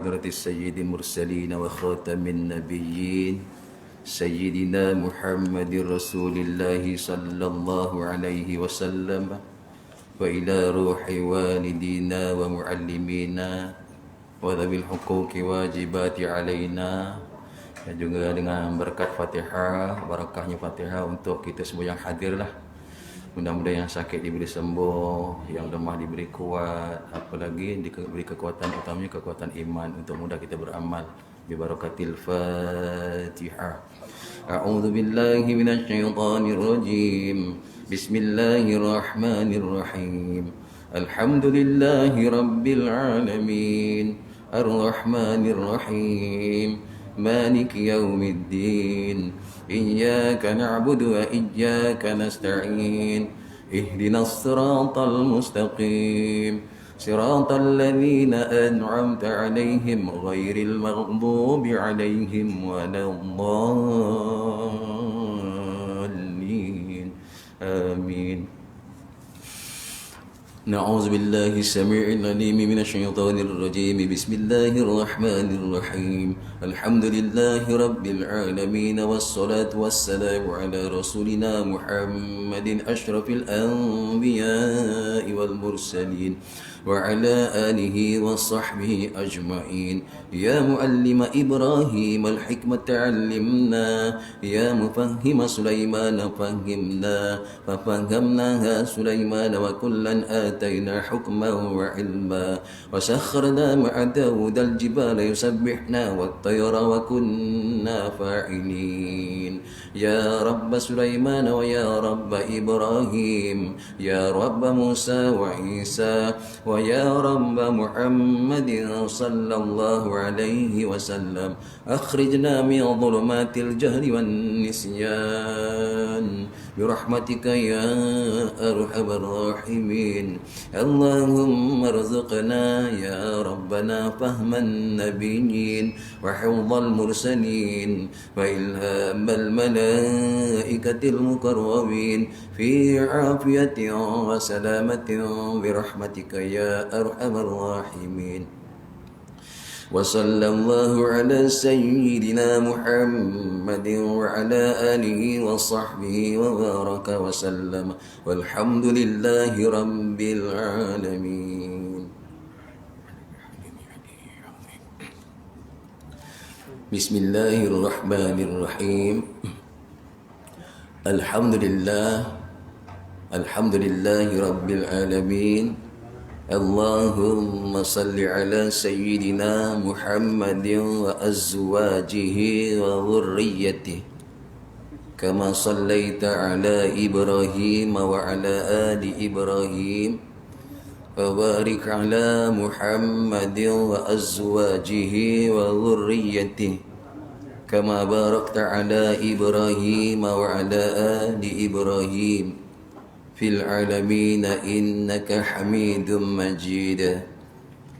حضرة السيد المرسلين وخاتم النبيين سيدنا محمد رسول الله صلى الله عليه وسلم وإلى روح والدينا ومعلمينا وذوي الحقوق واجبات علينا. Dan juga dengan berkat Fatihah, barakahnya Fatihah untuk kita semua yang hadirlah. Mudah-mudahan yang sakit diberi sembuh, yang lemah diberi kuat, apalagi diberi kekuatan, utamanya kekuatan iman untuk mudah kita beramal. Bi barakatil Fatihah. A'udzu billahi minasyaitonir rajim. Bismillahirrahmanirrahim. Alhamdulillahi rabbil alamin. Ar-Rahmanir Rahim. مالك يوم الدين إياك نعبد وإياك نستعين اهدنا الصراط المستقيم صراط الذين أنعمت عليهم غير المغضوب عليهم ولا الضالين آمين. نعوذ بالله السميع العليم من الشيطان الرجيم. بسم الله الرحمن الرحيم. الحمد لله رب العالمين والصلاة والسلام على رسولنا محمد أشرف الأنبياء والمرسلين وعلى آله وصحبه أجمعين. يا معلم إبراهيم الحكمة علمنا، يا مفهم سليمان فهمنا، ففهمناها سليمان وكلا آتينا حكما وعلما، وسخرنا مع داود الجبال يسبحنا والطير وكنا فاعلين. يا رب سليمان ويا رب إبراهيم، يا رب موسى وعيسى، ويا رب محمد صلى الله عليه وسلم، أخرجنا من ظلمات الجهل والنسيان برحمتك يا أرحم الراحمين. اللهم ارزقنا يا ربنا فهم النبيين وحفظ المرسلين وإلهام الملائكة المقربين في عافية وسلامة برحمتك يا أرحم الراحمين. وصلى الله على سيدنا محمد وعلى آله وصحبه وبارك وسلم والحمد لله رب العالمين. بسم الله الرحمن الرحيم. الحمد لله رب العالمين. اللهم صل على سيدنا محمد وأزواجه وذريته كما صليت على إبراهيم وعلى آل إبراهيم، وبارك على محمد وأزواجه وذريته كما باركت على إبراهيم وعلى آل إبراهيم في العالمين إنك حميد مجيد.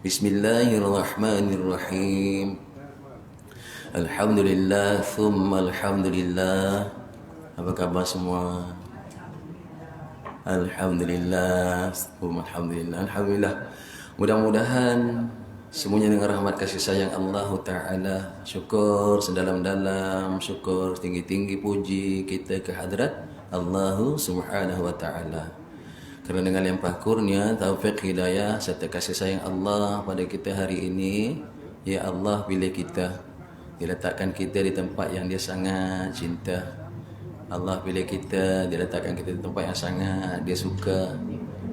بسم الله الرحمن الرحيم. الحمد لله ثم الحمد لله. Apa khabar semua? Alhamdulillah, alhamdulillah, alhamdulillah. Mudah-mudahan semuanya dengan rahmat kasih sayang Allah Ta'ala. Syukur sedalam-dalam, syukur tinggi-tinggi puji kita ke hadrat Allah Subhanahu wa Ta'ala. Kerana dengan limpah kurnia, taufik, hidayah serta kasih sayang Allah pada kita hari ini, ya Allah pilih kita, diletakkan kita di tempat yang Dia sangat cinta. Allah pilih kita, diletakkan kita di tempat yang sangat Dia suka.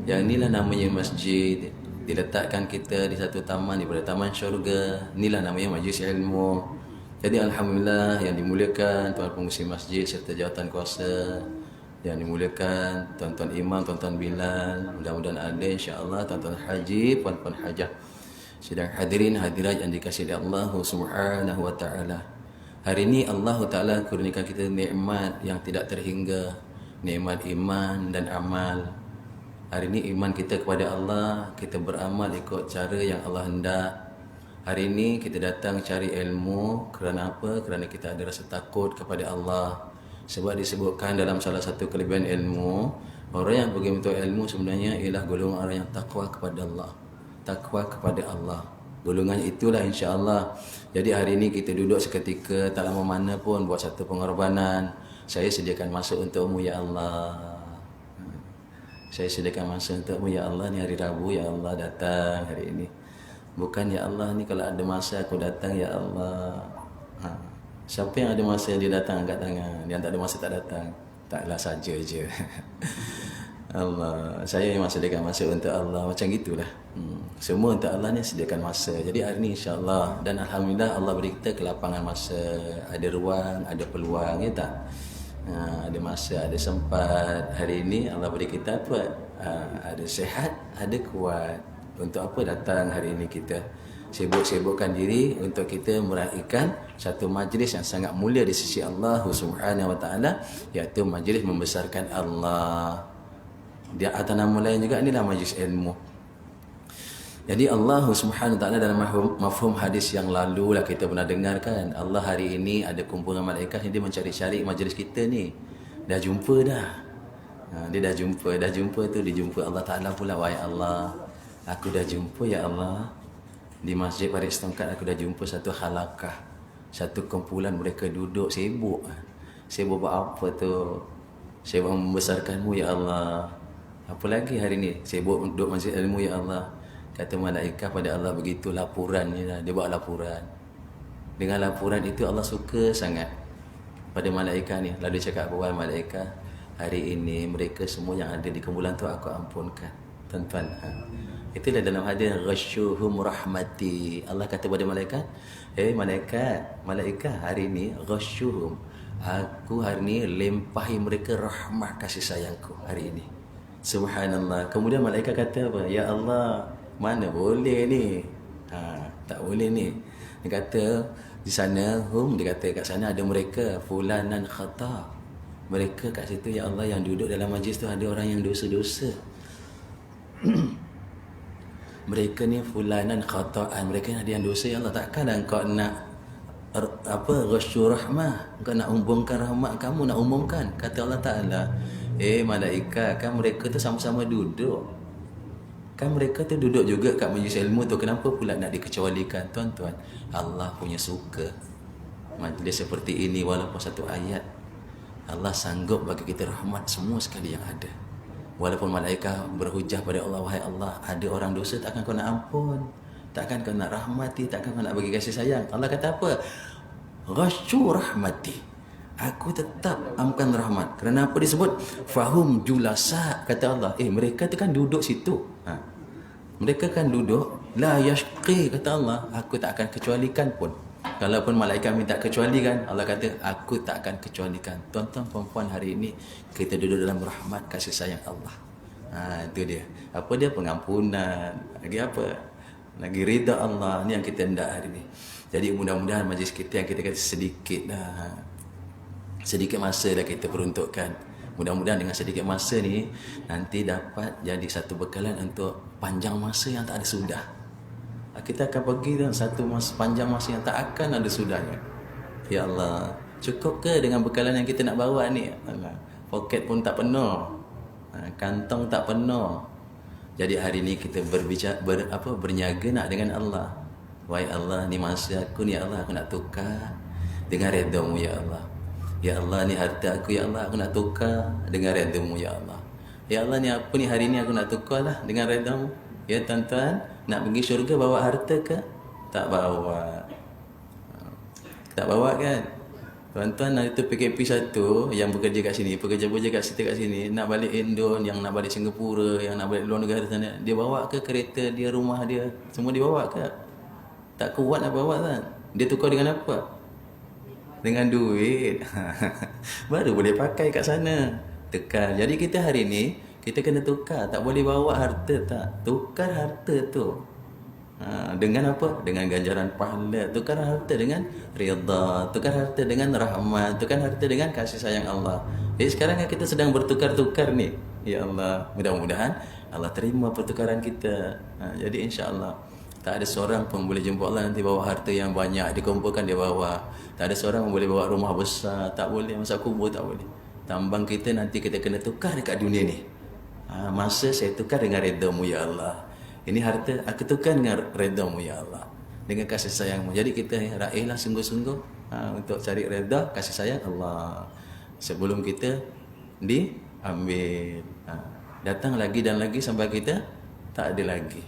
Yang inilah namanya masjid. Diletakkan kita di satu taman daripada taman syurga. Inilah namanya majlis ilmu. Jadi alhamdulillah yang dimuliakan tuan pengurusi masjid serta jawatan kuasa, yang dimuliakan tuan-tuan imam, tuan-tuan bilal, mudah-mudahan ada insya-Allah tuan-tuan haji, puan-puan hajah, sedang hadirin hadirat yang dikasihi Allah Subhanahu wa Ta'ala. Hari ini Allah Ta'ala kurniakan kita nikmat yang tidak terhingga, nikmat iman dan amal. Hari ini iman kita kepada Allah, kita beramal ikut cara yang Allah hendak. Hari ini kita datang cari ilmu kerana apa? Kerana kita ada rasa takut kepada Allah. Sebab disebutkan dalam salah satu kelebihan ilmu, orang yang pergi untuk ilmu sebenarnya ialah golongan orang yang takwa kepada Allah. Takwa kepada Allah. Golongan itulah insya-Allah. Jadi hari ini kita duduk seketika, tak lama mana pun buat satu pengorbanan. Saya sediakan masa untukmu ya Allah. Saya sediakan masa untukmu ya Allah, ni hari Rabu ya Allah datang hari ini. Bukan ya Allah ni kalau ada masa aku datang ya Allah. Siapa yang ada masa dia datang angkat tangan, yang tak ada masa tak datang. Taklah saja je. Allah, saya memang sediakan masa untuk Allah macam gitulah. Semua untuk Allah ni sediakan masa. Jadi hari ni insya-Allah dan alhamdulillah Allah beri kita kelapangan masa, ada ruang, ada peluang ya tak? Ada masa, ada sempat. Hari ini Allah beri kita apa? Ada sihat, ada kuat. Untuk apa datang hari ini kita? Sibuk-sibukkan diri untuk kita meraihkan satu majlis yang sangat mulia di sisi Allah Subhanahu wa taala, iaitu majlis membesarkan Allah. Dia atas nama lain juga inilah majlis ilmu. Jadi Allah Subhanahu wa taala dalam mafhum hadis yang lalu lah kita pernah dengarkan, Allah hari ini ada kumpulan malaikat yang dia mencari-cari majlis kita ni. Dah jumpa dah. Dia dah jumpa tu dia jumpa Allah Taala pula, wahai Allah, aku dah jumpa ya Allah. Di Masjid Paris Tongkat aku dah jumpa satu halakah, satu kumpulan mereka duduk sibuk. Sibuk buat apa tu? Sibuk membesarkanmu ya Allah. Apa lagi hari ni? Sibuk duduk masjid ilmu ya Allah. Kata malaikat pada Allah begitu laporannya dah. Dia buat laporan. Dengan laporan itu Allah suka sangat pada malaikat ni. Lalu dia cakap, wahai malaikat, hari ini mereka semua yang ada di kumpulan tu aku ampunkan. Tuan-tuan, itulah dalam hadis ghasyuhum rahmati. Allah kata pada malaikat, malaikat hari ini ghasyuhum, aku hari ini limpahi mereka rahmat kasih sayangku hari ini. Subhanallah. Kemudian malaikat kata apa? Ya Allah, mana boleh ni? Tak boleh ni. Dia kata di sana dia kata kat sana ada mereka fulanan khata. Mereka kat situ ya Allah yang duduk dalam majlis tu ada orang yang dosa-dosa. Mereka ni fulanan khata'an, mereka ada yang dosa ya Allah. Takkanlah kau nak ghasyu rahmah, kau nak umumkan rahmat kamu, nak umumkan. Kata Allah Ta'ala, malaikat, kan mereka tu sama-sama duduk, kan mereka tu duduk juga kat majlis ilmu tu, kenapa pula nak dikecualikan? Tuan-tuan, Allah punya suka majlis seperti ini. Walaupun satu ayat, Allah sanggup bagi kita rahmat semua sekali yang ada. Walaupun malaikat berhujah pada Allah, wahai Allah, ada orang dosa takkan kau nak ampun, takkan kau nak rahmati, takkan kau nak bagi kasih sayang. Allah kata apa? Ghasyu rahmati, aku tetap amkan rahmat. Kerana apa disebut? Fahum julasa, kata Allah. Mereka tu kan duduk situ. Mereka kan duduk. La yashqi, kata Allah, aku tak akan kecualikan pun. Kalaupun malaikat minta kecualikan, Allah kata aku tak akan kecualikan. Tuan-tuan perempuan, hari ini kita duduk dalam rahmat kasih sayang Allah. Itu dia. Apa dia? Pengampunan. Lagi apa? Lagi ridha Allah. Ni yang kita hendak hari ini. Jadi mudah-mudahan majlis kita yang kita kata sedikit dah, sedikit masa dah kita peruntukkan. Mudah-mudahan dengan sedikit masa ni nanti dapat jadi satu bekalan untuk panjang masa yang tak ada sudah. Kita akan pergi dalam satu masa, panjang masa yang tak akan ada sudahnya. Ya Allah, cukup ke dengan bekalan yang kita nak bawa ni? Allah, poket pun tak penuh, kantong tak penuh. Jadi hari ni kita berniaga nak dengan Allah. Wahai Allah, ni masa aku ni ya Allah, aku nak tukar dengan redha-Mu ya Allah. Ya Allah, ni harta aku ya Allah, aku nak tukar dengan redha-Mu ya Allah. Ya Allah, ni apa ni hari ni aku nak tukar lah dengan redha-Mu. Ya tuan-tuan, nak pergi syurga bawa harta ke? Tak bawa. Tak bawa kan? Tuan-tuan, hari tu PKP 1 yang bekerja kat sini, pekerja-pekerja kat situ kat sini, nak balik Indon, yang nak balik Singapura, yang nak balik luar negara sana, dia bawa ke kereta dia, rumah dia, semua dia bawa ke? Tak kuat nak bawa kan? Dia tukar dengan apa? Dengan duit. Baru boleh pakai kat sana. Tekal. Jadi kita hari ni kita kena tukar, tak boleh bawa harta, tak. Tukar harta tu dengan apa? Dengan ganjaran pahala. Tukar harta dengan redha, tukar harta dengan rahmat, tukar harta dengan kasih sayang Allah. Jadi sekarang kita sedang bertukar-tukar ni. Ya Allah, mudah-mudahan Allah terima pertukaran kita. Jadi insya-Allah tak ada seorang pun boleh jumpa Allah nanti bawa harta yang banyak dikumpulkan dia bawa. Tak ada seorang pun boleh bawa rumah besar, tak boleh. Masa kubur tak boleh. Tambang kita nanti kita kena tukar dekat dunia ni. Masa saya tukar dengan redha-Mu ya Allah. Ini harta aku tukar dengan redha-Mu ya Allah. dengan kasih sayang-Mu. Jadi kita raihlah sungguh-sungguh untuk cari redha kasih sayang Allah sebelum kita diambil. Datang lagi dan lagi sampai kita tak ada lagi.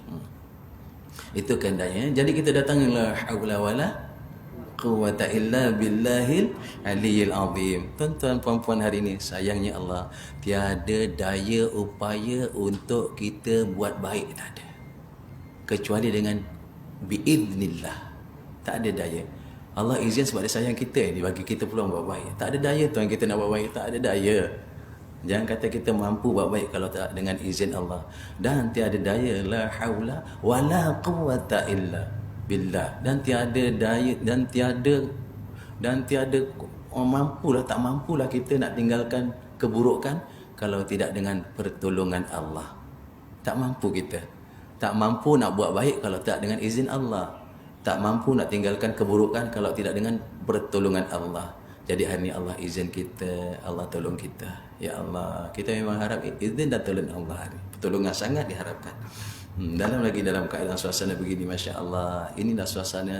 Itu kehendaknya. Jadi kita datang la haula wala quwwata illa billahil aliyil azim. Tuan-tuan puan-puan, hari ini sayangnya Allah tiada daya upaya untuk kita buat baik, tak ada. Kecuali dengan biiznillah. Tak ada daya. Allah izin sebab dia sayang kita, dia bagi kita peluang buat baik. Tak ada daya tuan kita nak buat baik, tak ada daya. Jangan kata kita mampu buat baik kalau tak dengan izin Allah. Dan tiada daya, la haula wala quwwata illa billah. Dan tiada daya dan tiada mampulah, tak mampulah kita nak tinggalkan keburukan kalau tidak dengan pertolongan Allah. Tak mampu kita. Tak mampu nak buat baik kalau tak dengan izin Allah. Tak mampu nak tinggalkan keburukan kalau tidak dengan pertolongan Allah. Jadi hari ini Allah izin kita, Allah tolong kita. Ya Allah, kita memang harap izin dan tolong Allah hari. Pertolongan sangat diharapkan. Dalam keadaan suasana begini, Masya Allah. Inilah suasana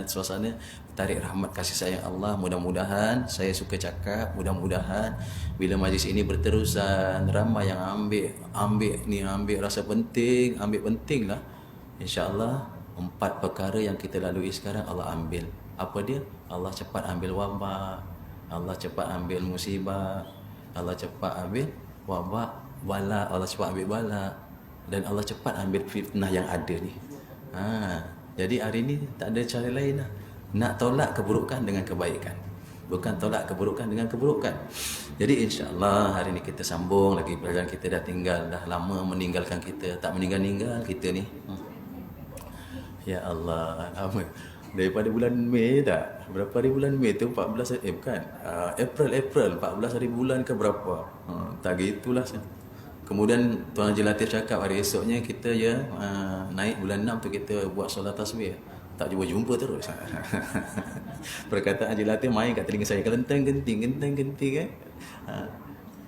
tarik rahmat kasih sayang Allah. Mudah-mudahan, saya suka cakap, mudah-mudahan bila majlis ini berterusan, ramai yang ambil rasa penting, ambil penting lah. Insya Allah 4 perkara yang kita lalui sekarang Allah ambil. Apa dia? Allah cepat ambil wabak, Allah cepat ambil musibah, Allah cepat ambil wabak, bala, Allah cepat ambil bala, dan Allah cepat ambil fitnah yang ada ni. Jadi hari ni tak ada cara lain lah. Nak tolak keburukan dengan kebaikan, bukan tolak keburukan dengan keburukan. Jadi insya-Allah hari ni kita sambung lagi pelajaran. Kita dah tinggal, dah lama meninggalkan kita, tak meninggal-ninggal kita ni. Ya Allah, daripada bulan Mei tak? Berapa hari bulan Mei tu? 14 bukan. April 14 hari bulan ke berapa? Tak gitulah. Kemudian Tuan Haji Latif cakap hari esoknya kita naik bulan 6 tu kita buat solat tasbih. Tak jumpa terus. Perkataan Haji Latif main kat telinga saya, kelenteng-genting kan.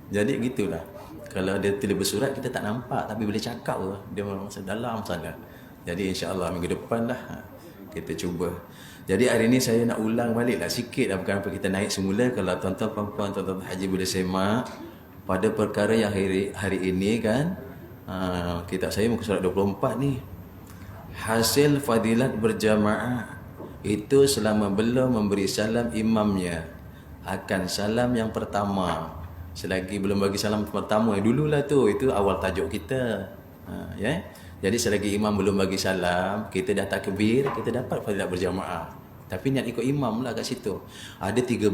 Jadi gitulah. Kalau dia tulis bersurat kita tak nampak, tapi bila cakap tu dia masa dalam sana. Jadi insya-Allah minggu depan lah kita cuba. Jadi hari ni saya nak ulang balik lah sikit lah, bukan apa kita naik semula. Kalau tuan-tuan puan-puan, tuan-tuan haji boleh semak pada perkara yang hari ini kan, kitab saya muka surat 24 ni. Hasil fadilat berjamaah itu selama belum memberi salam imamnya akan salam yang pertama. Selagi belum bagi salam pertama, dululah tu, itu awal tajuk kita. Jadi selagi imam belum bagi salam, kita dah takbir, kita dapat fadilat berjamaah. Tapi niat ikut imam lah kat situ. Ada 13.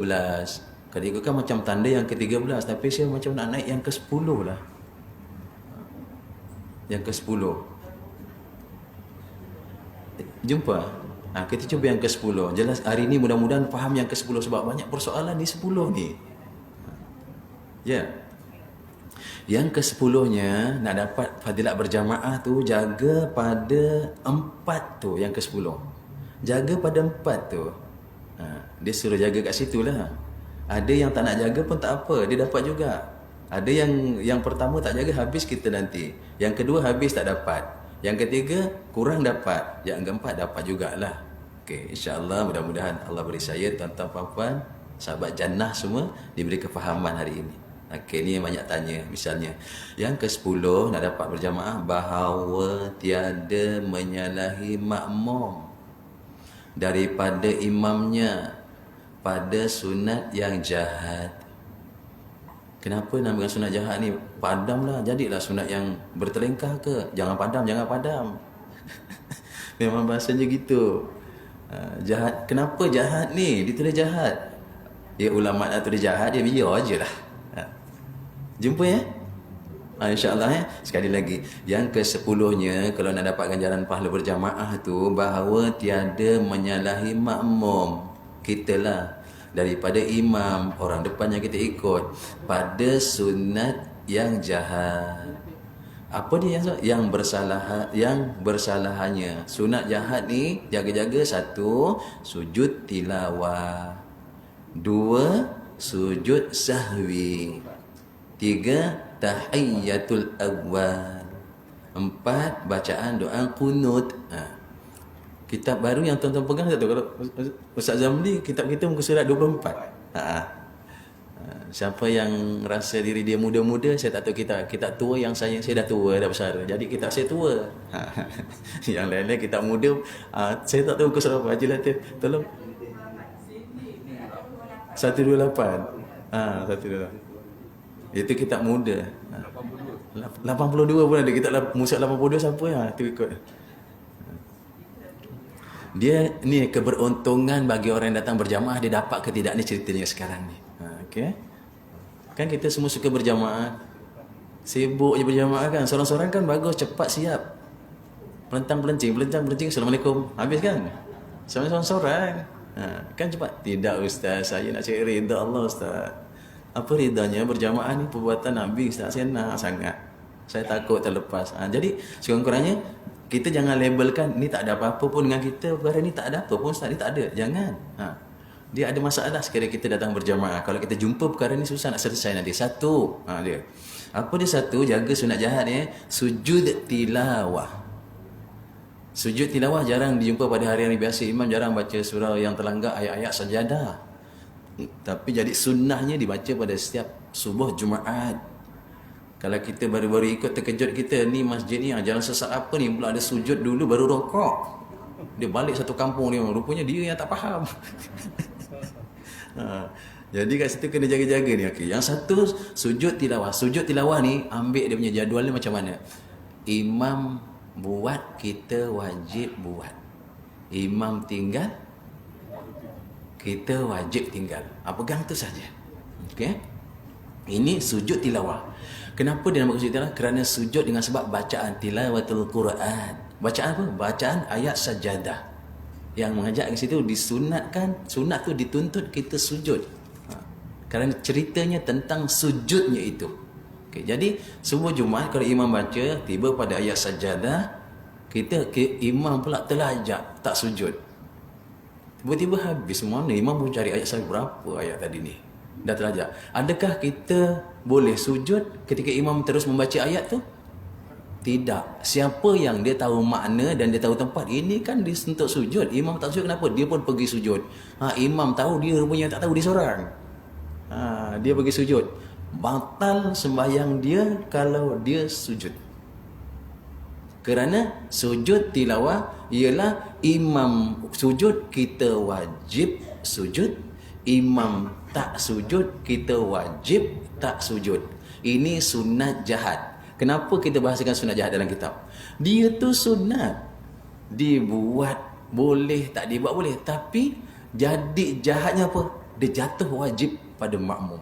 Kalau ikutkan macam tanda yang ke-13, tapi saya macam nak naik yang ke-10 lah. Yang ke-10. Jumpa? Kita cuba yang ke-10. Jelas hari ni mudah-mudahan faham yang ke-10 sebab banyak persoalan di 10 ni. Ya. Yang ke-10-nya nak dapat fadilat berjamaah tu, jaga pada 4 tu, yang ke-10. Jaga pada 4 tu. Dia suruh jaga kat situ lah. Ada yang tak nak jaga pun tak apa, dia dapat juga. Ada yang pertama tak jaga, habis kita nanti. Yang kedua habis tak dapat. Yang ketiga kurang dapat. Yang keempat dapat jugalah. Okey, insya-Allah mudah-mudahan Allah beri saya, tuan-tuan puan-puan, sahabat jannah semua diberi kefahaman hari ini. Okey, ni banyak tanya. Misalnya, yang ke-10 nak dapat berjamaah, bahawa tiada menyalahi makmum daripada imamnya pada sunat yang jahat. Kenapa namakan sunat jahat ni? Padamlah, jadilah sunat yang bertelingkah ke? Jangan padam. Memang bahasanya gitu. Jahat. Kenapa jahat ni? Ditulis jahat. Ya ulama nak tulis jahat, dia biar je lah. Jumpa ya? InsyaAllah Sekali lagi, yang ke-10-nya kalau nak dapat ganjaran pahala berjamaah tu, bahawa tiada menyalahi makmum kita lah, daripada imam, orang depan yang kita ikut, pada sunat yang jahat. Apa dia yang bersalahannya? Sunat jahat ni jaga-jaga. 1, sujud tilawah. 2, sujud sahwi. 3, tahiyyatul awal. 4, bacaan doa kunut. Kitab baru yang tuan-tuan pegang tak tahu. Kalau Ustaz Zamli, kitab kita muka surat 24. Siapa yang rasa diri dia muda-muda, saya tak tahu kitab tua yang saya dah tua, dah besar. Jadi kitab saya tua. Yang lain-lain kitab muda, saya tak tahu muka surat apa. Haji Latif, tolong. 128. 128. Itu kitab muda. 82 pun ada kitab Musa 82 siapa ya? Tu ikut. Dia ni keberuntungan bagi orang yang datang berjamaah, dia dapat ke tidak ni ceritanya sekarang ni. Okey. Kan kita semua suka berjamaah. Sibuk je berjamaah kan. Seorang-seorang kan bagus, cepat siap. Pelentang-pelencing, Assalamualaikum. Habis kan? Seorang-seorang. Kan cepat. Tidak Ustaz, saya nak cari ridha Allah Ustaz. Apa ridanya berjamaah ni perbuatan Nabi Ustaz. Saya nak sangat. Saya takut terlepas. Jadi sekurang-kurangnya kita jangan labelkan ni tak ada apa-apa pun dengan kita, perkara ni tak ada apa pun Ustaz, ni tak ada. Jangan. Dia ada masalah sekiranya kita datang berjamaah. Kalau kita jumpa perkara ni susah nak selesai nanti. Satu, dia. Apa dia satu? Jaga sunat jahat ni, sujud tilawah. Sujud tilawah jarang dijumpa pada hari-hari biasa. Imam jarang baca surah yang terlanggar ayat-ayat sajadah. Tapi jadi sunnahnya dibaca pada setiap subuh Jumaat. Kalau kita baru-baru ikut terkejut kita, ni masjid ni jalan sesat apa ni, pula ada sujud dulu baru rokok. Dia balik satu kampung ni, rupanya dia yang tak faham. Jadi kat situ kena jaga-jaga ni. Okay. Yang satu sujud tilawah. Sujud tilawah ni ambil dia punya jadual ni macam mana. Imam buat, kita wajib buat. Imam tinggal, kita wajib tinggal. Pegang tu saja. Okey. Ini sujud tilawah. Kenapa dia nama sujud tilawah? Kerana sujud dengan sebab bacaan tilawatul Quran. Bacaan apa? Bacaan ayat sajadah. Yang mengajak ke situ disunatkan, sunat tu dituntut kita sujud. Kerana ceritanya tentang sujudnya itu. Okay, jadi semua Jumaat kalau imam baca tiba pada ayat sajadah, imam pula terlajak tak sujud. Tiba-tiba habis mana imam pun cari ayat saya berapa ayat tadi ni. Dah terlajak. Adakah kita boleh sujud ketika imam terus membaca ayat tu? Tidak. Siapa yang dia tahu makna dan dia tahu tempat, ini kan dia untuk sujud. Imam tak sujud kenapa? Dia pun pergi sujud. Imam tahu, dia rupanya tak tahu dia seorang. Dia pergi sujud. Batal sembahyang dia kalau dia sujud. Kerana sujud tilawah ialah imam sujud, kita wajib sujud. Imam tak sujud, kita wajib tak sujud. Ini sunat jahat. Kenapa kita bahasakan sunat jahat dalam kitab? Dia tu sunat. Dibuat boleh, tak dibuat boleh. Tapi jadi jahatnya apa? Dia jatuh wajib pada makmum.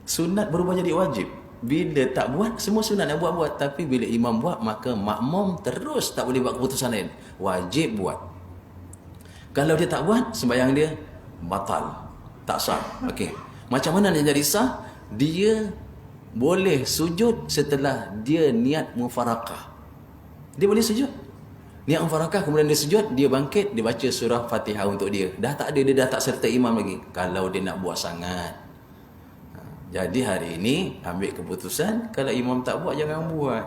Sunat berubah jadi wajib. Bila tak buat, semua sunat nak buat-buat. Tapi bila imam buat, maka makmum terus tak boleh buat keputusan lain. Wajib buat. Kalau dia tak buat, sembahyang dia batal. Tak sah. Okey. Macam mana dia jadi sah? Dia boleh sujud setelah dia niat mufarakah. Dia boleh sujud. Niat mufarakah, kemudian dia sujud, dia bangkit, dia baca surah Fatihah untuk dia. Dah tak ada, dia dah tak serta imam lagi. Kalau dia nak buat sangat. Jadi hari ini ambil keputusan, kalau imam tak buat jangan buat.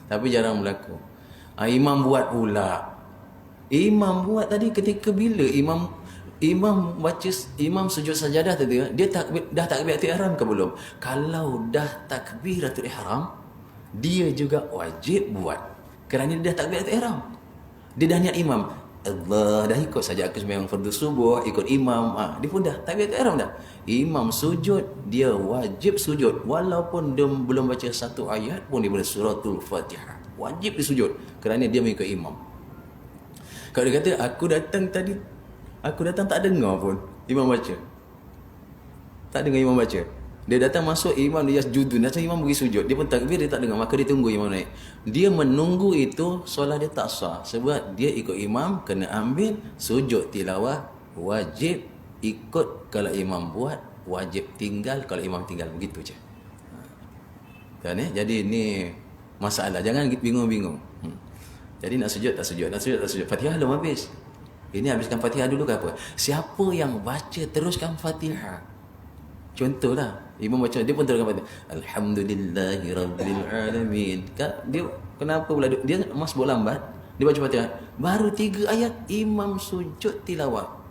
Tapi jarang berlaku. Imam buat pula. Imam buat tadi ketika bila imam baca, imam sujud sajadah tadi, dia dah takbiratul ihram ke belum? Kalau dah takbiratul ihram, dia juga wajib buat. Kerana dia dah takbiratul ihram. Dia dah niat imam. Allah, dah ikut saja aku sembahyang fardu subuh, ikut imam. Dia pun dah takbiratul ihram dah. Imam sujud, dia wajib sujud. Walaupun dia belum baca satu ayat pun daripada suratul Fatihah. Wajib dia sujud. Kerana dia mengikut imam. Kalau dia kata, aku datang tak dengar pun imam baca. Tak dengar imam baca. Dia datang masuk, imam dia sujud. Datang imam pergi sujud. Dia pun takbir, dia tak dengar. Maka dia tunggu imam naik. Dia menunggu itu, solat dia tak sah. Sebab dia ikut imam, kena ambil sujud tilawah. Wajib ikut kalau imam buat. Wajib tinggal kalau imam tinggal. Begitu je. Kan, jadi ini masalah. Jangan bingung-bingung. Jadi nak sujud, tak sujud. Nak sujud, tak sujud. Fatihah belum habis. Ini habiskan Fatihah dulu ke apa? Siapa yang baca teruskan Fatihah? Contohlah, imam baca, dia pun teruskan Fatihah. Alhamdulillahirabbil alamin. Dia kenapa pula dia masbuk lambat? Dia baca Fatihah. Baru 3 ayat, imam sujud tilawah.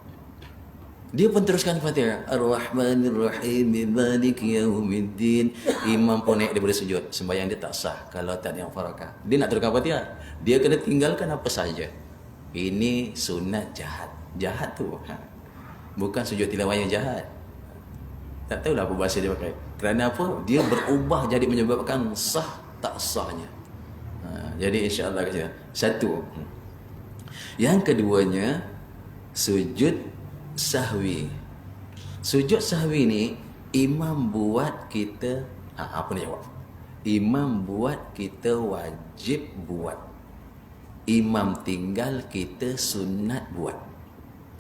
Dia pun teruskan Fatihah. Ar-Rahmanir Rahim, Maliki Yaumiddin. Imam pun naik daripada sujud. Sembahyang dia tak sah kalau tak ada yang farakah. Dia nak teruskan Fatihah. Dia kena tinggalkan apa saja. Ini sunat jahat. Jahat tu. Bukan sujud tilawah yang jahat. Tak tahulah apa bahasa dia pakai. Kerana apa? Dia berubah jadi menyebabkan sah tak sahnya. Jadi insya-Allah kata. Satu. Yang keduanya, sujud sahwi. Sujud sahwi ni imam buat kita apa nak jawab? Imam buat kita wajib buat. Imam tinggal kita sunat buat.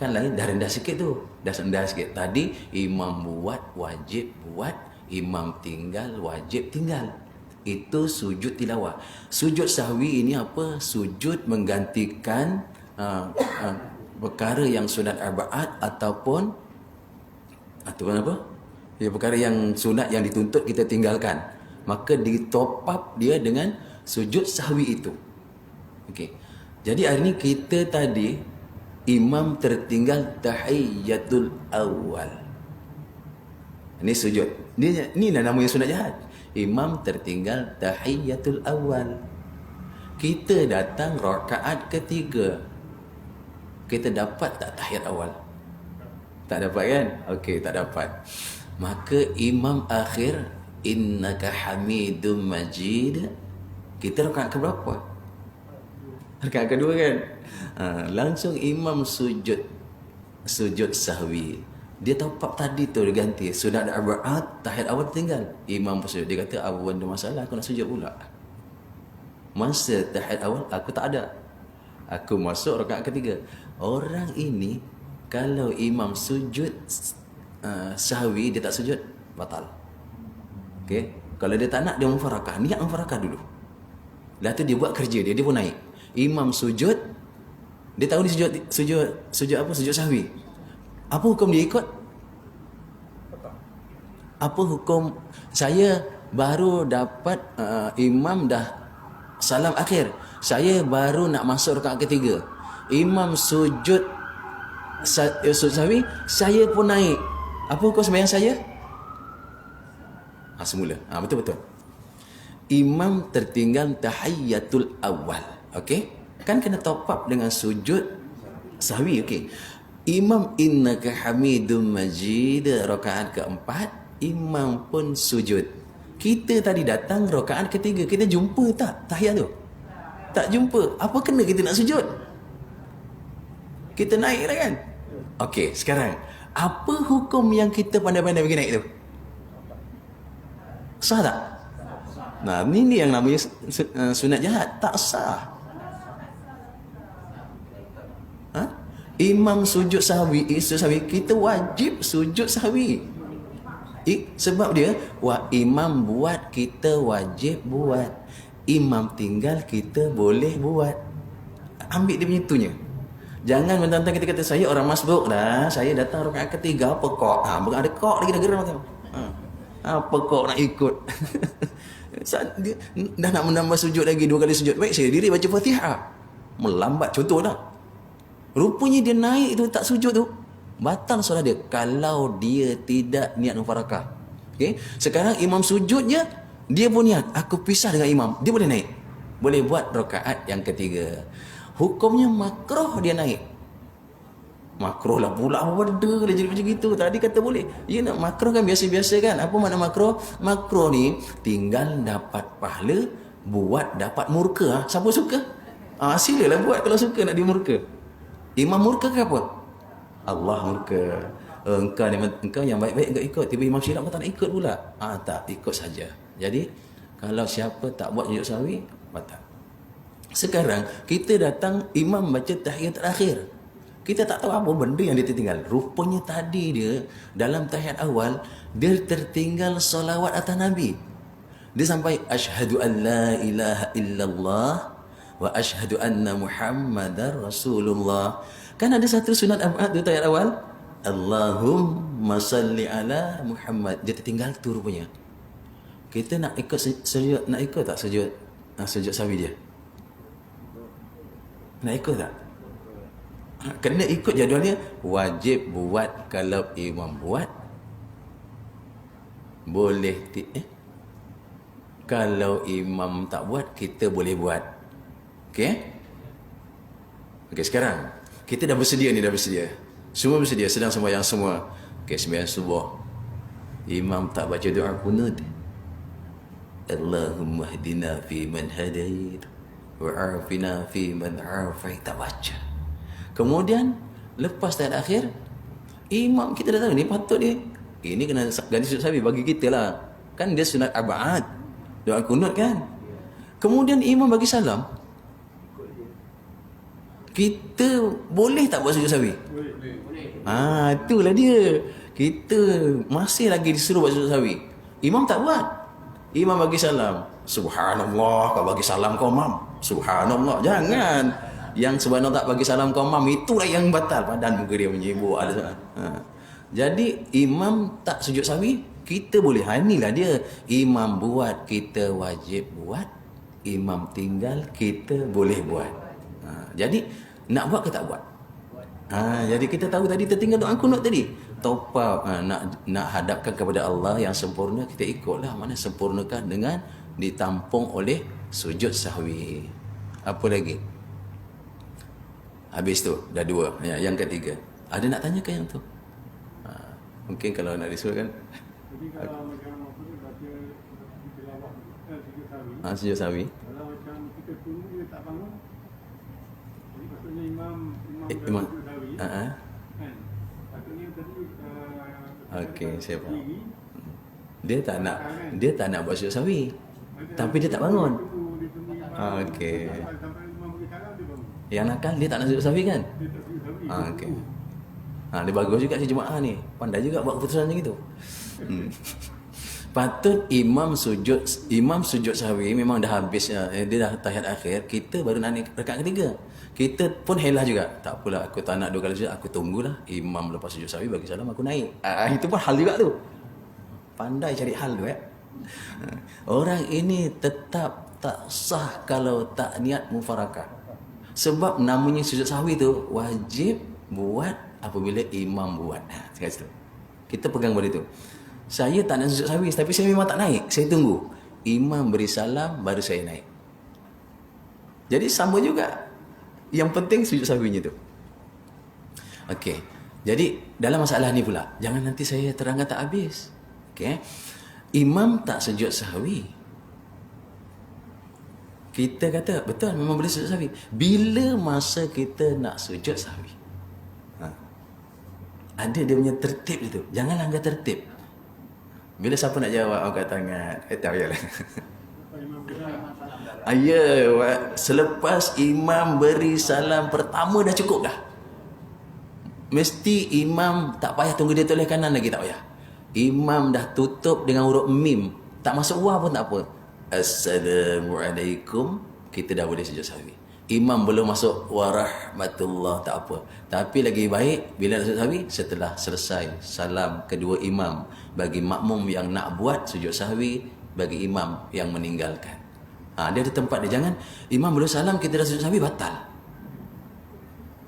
Kan lain, dah rendah sikit tu. Dah rendah sikit. Tadi imam buat wajib buat, imam tinggal wajib tinggal. Itu sujud tilawah. Sujud sahwi ini apa? Sujud menggantikan perkara yang sunat arba'at ataupun apa? Ya, perkara yang sunat yang dituntut kita tinggalkan. Maka ditop up dia dengan sujud sahwi itu. Okey. Jadi hari ni kita tadi imam tertinggal tahiyyatul awal. Ini sujud. Ni dah namanya sunat jahat. Imam tertinggal tahiyyatul awal. Kita datang rakaat ketiga. Kita dapat tak tahiyat awal? Tak dapat kan? Okey, tak dapat. Maka imam akhir, innaka hamidum majid. Kita rakaat ke berapa? Rakaat kedua kan? Langsung imam sujud sahwi. Dia top up tadi tu, dia ganti. Sudah ada arba'at, tahiyat awal tinggal. Imam pun sujud. Dia kata, apa benda masalah? Aku nak sujud pula. Masa tahiyat awal, aku tak ada. Aku masuk rakaat ketiga. Orang ini, kalau imam sujud sahwi, dia tak sujud, batal. Okay? Kalau dia tak nak, dia mufarakah. Niat mufarakah dulu. Lepas tu dia buat kerja dia pun naik. Imam sujud, dia tahu dia sujud apa? Sujud sahwi. Apa hukum dia ikut? Apa hukum? Saya baru dapat imam dah salam akhir. Saya baru nak masuk rakaat ketiga. Imam sujud sahwi, saya pun naik. Apa hukum sembahyang saya? Semula. Betul-betul. Imam tertinggal tahiyyatul awal. Okey? Kan kena top up dengan sujud sahwi. Okey. Imam innaka hamidum majid, rakaat keempat, imam pun sujud. Kita tadi datang rakaat ketiga, kita jumpa tak tahiyat tu? Tak jumpa. Apa kena kita nak sujud? Kita naik dah kan? Okey, sekarang apa hukum yang kita pandai-pandai pergi naik tu? Sah tak? Nah, ini yang namanya sunat jahat. Tak sah. Imam sujud sahwi, kita wajib sujud sahwi. Sebab dia imam buat, kita wajib buat. Imam tinggal, kita boleh buat. Ambil dia punya itunya. Jangan mentang-mentang kita kata, saya orang masbuk dah, saya datang rakaat ketiga, apa kok? Bukan ada kok lagi dah geram macam. Apa kok nak ikut? Dia dah nak menambah sujud lagi 2 kali sujud. Baik, saya diri baca Fatihah. Melambat contoh dah. Rupanya dia naik tu tak sujud tu, batal solat dia kalau dia tidak niat mufarakah. Okey, sekarang imam sujudnya, dia pun niat aku pisah dengan imam, dia boleh naik. Boleh buat rakaat yang ketiga. Hukumnya makruh dia naik. Makruh lah pula, apa benda dia jadi macam gitu. Tadi kata boleh. Ya nak makruh kan biasa-biasa kan. Apa makna makruh? Makruh ni tinggal dapat pahala, buat dapat murka. Siapa suka? Silalah buat kalau suka nak dimurka. Imam murka ke apa? Allah murka. Engkau yang baik-baik engkau ikut. Tiba imam silap kau tak nak ikut pula. Tak, ikut saja. Jadi kalau siapa tak buat sujud sahwi, batal. Sekarang kita datang imam baca tahiyat terakhir. Kita tak tahu apa benda yang dia tertinggal. Rupanya tadi dia dalam tahiyat awal dia tertinggal solawat atas Nabi. Dia sampai asyhadu an la ilaha illallah wa asyhadu anna Muhammadar Rasulullah. Kan ada satu sunat abad tu tahiyat awal. Allahumma salli ala Muhammad. Dia tertinggal tu rupanya. Kita nak ikut sujud, nak ikut tak sujud sahwi dia? Nak ikut tak? Kena ikut jadualnya. Wajib buat kalau imam buat. Boleh kalau imam tak buat, kita boleh buat. Okey? Okey, sekarang kita dah bersedia ni, dah bersedia. Semua bersedia, sedang sembahyang semua. Okey, sembahyang subuh. Imam tak baca doa kunut. Allahumma hdina fi man hadait wa afina fi man afait, tak baca. Kemudian lepas tahiyat akhir, imam kita dah tahu ni patut dia. Ini kena ganti sujud sahwi bagi kita lah. Kan dia sunat abad, doa kunut kan. Kemudian imam bagi salam. Kita boleh tak buat sujud sahwi? Boleh. Itulah dia. Kita masih lagi disuruh buat sujud sahwi. Imam tak buat. Imam bagi salam. Subhanallah, kau bagi salam kau mam. Subhanallah. Jangan. Yang subhanallah tak bagi salam kau mam, itulah yang batal. Padan muka dia menyibuk. Jadi imam tak sujud sahwi, kita boleh. Inilah dia. Imam buat, kita wajib buat. Imam tinggal, kita boleh buat. Jadi nak buat ke tak buat? Jadi kita tahu tadi tertinggal doa kunut tadi. Top-up, nak hadapkan kepada Allah yang sempurna, kita ikutlah. Mana sempurnakan dengan ditampung oleh sujud sahwi. Apa lagi? Habis tu dah dua. Yang ketiga, ada nak tanya ke yang tu? Mungkin kalau nak disuruhkan. Jadi kalau macam apa ni baca tilawah sujud sahwi. Sujud sahwi. Kalau macam kita tunggu dia tak bangun. Jadi maksudnya imam Imam. sujud sahwi. Kan? Patutnya tadi Okey, saya faham. Dia tak nak buat sujud sahwi. Tapi dia tak bangun. Okey. Sampai imam bagi salam dia bangun. Yang nakal dia tak nak sujud sahwi kan? Dia tak sujud sahwi. Okey. Dia bagus juga si jemaah ni. Pandai juga buat keputusan macam itu. Patut imam sujud sahwi memang dah habis, dia dah tahiyat akhir, kita baru nak naik rakaat ketiga. Kita pun helah juga. Tak apalah, aku tak nak 2 kali sujud, aku tunggulah imam lepas sujud sahwi bagi salam, aku naik. Itu pun hal juga tu. Pandai cari hal tu. Orang ini tetap tak sah kalau tak niat mufarakah. Sebab namanya sujud sahwi tu wajib buat apabila imam buat. Sekarang situ kita pegang benda tu. Saya tak nak sujud sahwi, tapi saya memang tak naik. Saya tunggu imam beri salam, baru saya naik. Jadi sama juga. Yang penting sujud sahwinya tu. Okey. Jadi dalam masalah ni pula, jangan nanti saya terangkan tak habis. Okey. Imam tak sujud sahwi, kita kata betul, memang boleh sujud sahwi. Bila masa kita nak sujud sahwi, ada dia punya tertib itu. Jangan langgar tertib. Bila siapa nak jawab, angkat tangan. Tak payahlah. Selepas imam beri salam pertama dah cukup dah. Mesti imam tak payah tunggu dia toleh kanan lagi, tak payah. Imam dah tutup dengan huruf mim, tak masuk wah pun tak apa. Assalamualaikum, kita dah boleh sujud sahwi. Imam belum masuk warahmatullah, tak apa. Tapi lagi baik bila nak sujud sahwi, setelah selesai salam kedua imam, bagi makmum yang nak buat sujud sahwi, bagi imam yang meninggalkan. Dia ada tempat dia. Jangan imam belum salam kita dah sujud sahwi, batal.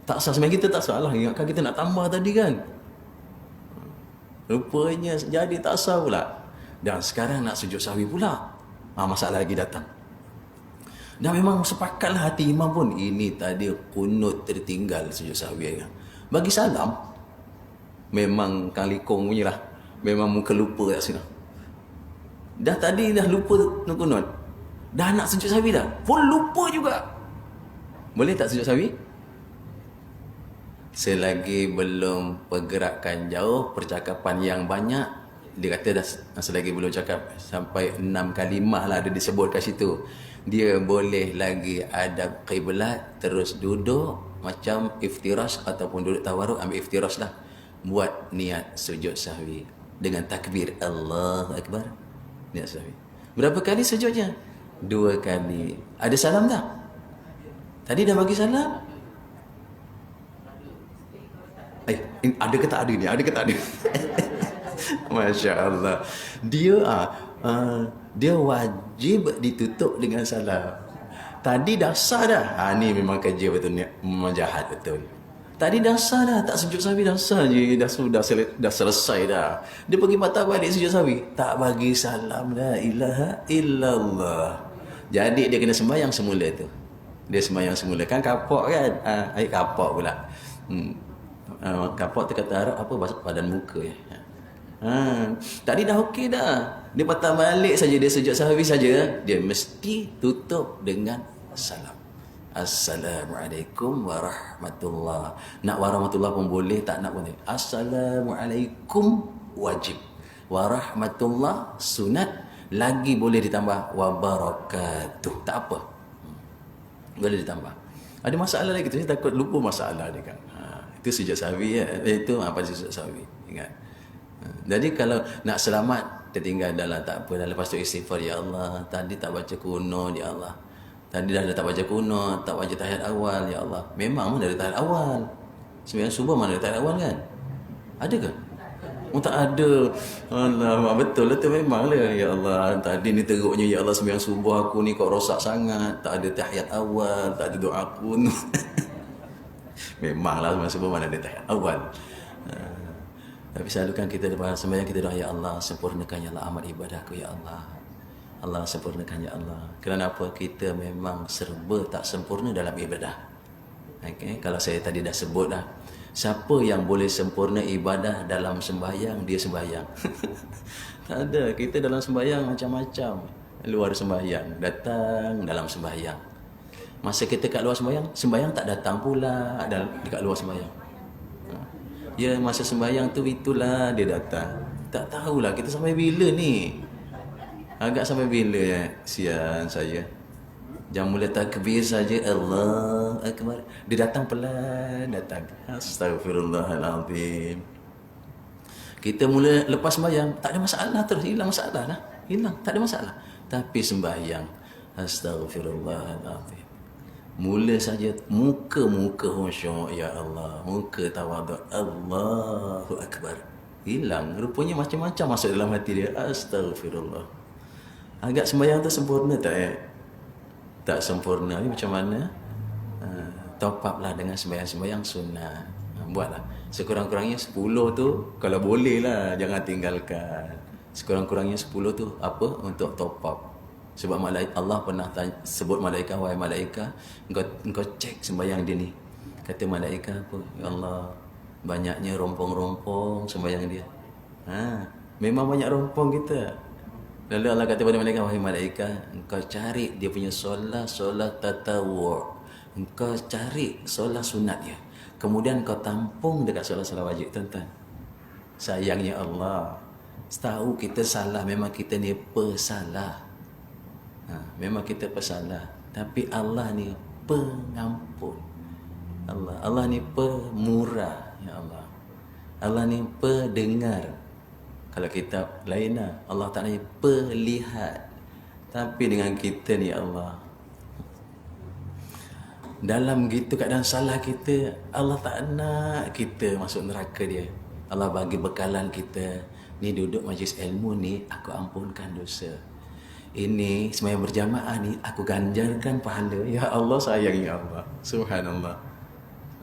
Tak sah. Sebenarnya kita tak salah. Ingatkan kita nak tambah tadi kan. Rupanya jadi tak sah pula. Dan sekarang nak sujud sahwi pula. Masalah lagi datang. Dan memang sepakatlah hati imam pun, ini tadi kunut tertinggal sujud sahwi. Bagi salam, memang Kang Likong punya lah. Memang muka lupa kat sini. Dah tadi dah lupa kunut. Dah nak sujud sahwi dah, pun lupa juga. Boleh tak sujud sahwi? Selagi belum pergerakan jauh, percakapan yang banyak, dia kata dah selagi belum cakap sampai 6 kalimah lah ada disebut kat situ, dia boleh lagi adab qiblat, terus duduk macam iftirash ataupun duduk tawarruk, ambil iftirash lah, buat niat sujud sahwi dengan takbir Allahu Akbar, niat sahwi. Berapa kali sujudnya? 2 kali. Ada salam tak? Tadi dah bagi salam? Ada ke tak ada ni? Ada ke tak ada? Masya Allah. Dia wajib ditutup dengan salam. Tadi dasar dah. Ni memang kerja betul ni. Memang jahat betul. Tadi dasar dah. Tak sujud sawi dasar je. Dah selesai dah. Dia pergi patah balik sujud sawi. Tak bagi salam. La ilaha illallah. Jadi dia kena sembahyang semula tu. Dia sembahyang semula. Kan kapok kan? Air kapok pula. Kapok tu kata Arab apa? Badan muka ya. Tadi dah okey dah. Dia patah balik saja, dia sujud sahwi saja, dia mesti tutup dengan salam. Assalamualaikum warahmatullah. Nak warahmatullah pun boleh, tak nak pun boleh. Assalamualaikum wajib. Warahmatullah sunat, lagi boleh ditambah wabarakatuh. Tak apa. Boleh ditambah. Ada masalah lagi tu, saya takut lupa masalah dia kan. Itu sujud sahwi ya. Itu apa sujud sahwi. Ingat. Jadi kalau nak selamat tertinggal dah lah, tak apa dah. Lepas tu istighfar, ya Allah tadi tak baca kuno, ya Allah tadi dah tak baca kuno, tak baca tahiyat awal, ya Allah. Memang mana ada tahiyat awal? Sembahyang subuh mana ada tahiyat awal kan? Ada ke? Oh tak ada. Allah, betul lah tu memang lah. Ya Allah tadi ni teruknya, ya Allah sembahyang subuh aku ni kok rosak sangat, tak ada tahiyat awal, tak ada doa kuno. Memanglah sembahyang subuh mana ada tahiyat awal. Tapi selalu kan kita sembahyang kita doa, ya Allah sempurnakan ya Allah amal ibadahku, ya Allah. Allah sempurnakan ya Allah. Kenapa? Kita memang serba tak sempurna dalam ibadah. Okay? Kalau saya tadi dah sebut dah, siapa yang boleh sempurna ibadah dalam sembahyang, dia sembahyang. Tak ada. Kita dalam sembahyang macam-macam. Luar sembahyang, datang dalam sembahyang. Masa kita kat luar sembahyang tak datang pula dekat luar sembahyang. Ya masa sembahyang tu itulah dia datang. Tak tahulah kita sampai bila ni. Agak sampai bila ya. Sian saya. Jam mula takbir saja, Allah Akbar, dia datang pelan datang. Astagfirullahalazim. Kita mula lepas sembahyang tak ada masalah, terus hilang masalah lah. Hilang, tak ada masalah. Tapi sembahyang, astagfirullahalazim. Mula saja muka-muka khusyuk, ya Allah, muka tawaduk, Allahu Akbar, hilang. Rupanya macam-macam masuk dalam hati dia. Astagfirullah. Agak sembahyang tu sempurna tak ya? Tak sempurna ni macam mana? Top up lah dengan sembahyang-sembahyang sunnah. Buatlah sekurang-kurangnya 10 tu, kalau boleh lah jangan tinggalkan. Sekurang-kurangnya 10 tu apa? Untuk top up. Sebab Allah pernah sebut malaikat, wahai malaikat, engkau cek sembahyang dia ni. Kata malaikat apa? Ya Allah, banyaknya rompong-rompong sembahyang dia. Memang banyak rompong kita. Lalu Allah kata pada malaikat, wahai malaikat, engkau cari dia punya solat tatawwu'. Engkau cari solat sunat dia. Kemudian kau tampung dekat solat-solat wajib, tuan-tuan. Sayangnya Allah, tahu kita salah, memang kita ni pesalah. Memang kita pesalah, tapi Allah ni pengampun. Allah ni pemurah, ya Allah. Allah ni pendengar. Kalau kita lain lah, Allah Ta'ala ni pelihat. Tapi dengan kita ni, ya Allah, dalam gitu keadaan salah kita, Allah tak nak kita masuk neraka dia. Allah bagi bekalan kita, ni duduk majlis ilmu ni, aku ampunkan dosa. Ini sembahyang berjamaah ni, aku ganjarkan pahala. Ya Allah, sayang ya Allah. Subhanallah.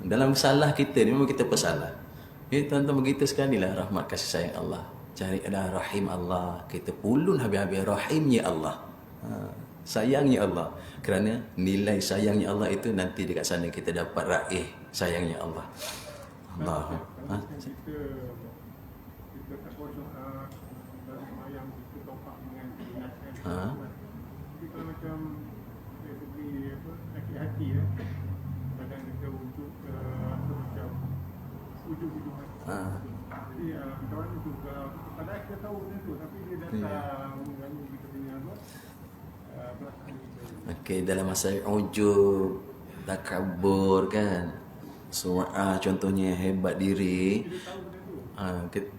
Dalam salah kita ni, memang kita pesalah. Ya tuan-tuan, begitu sekali lah rahmat kasih sayang Allah. Cari ada rahim Allah. Kita pulun habis-habis rahimnya Allah. Sayangnya Allah. Kerana nilai sayangnya Allah itu nanti dekat sana kita dapat raih sayangnya Allah. Allah. Kita tak boleh sembahyang kita topak dengan ingatkan. Jadi kalau macam dari segi sakit hati ya, kadang kita untuk macam ujung-ujung hati. Jadi kawan itu padahal kita tahu benda tu, tapi dia datang mengganggu kita punya perasaan kita. Okey, dalam masa ujub, takabur kan, contohnya hebat diri,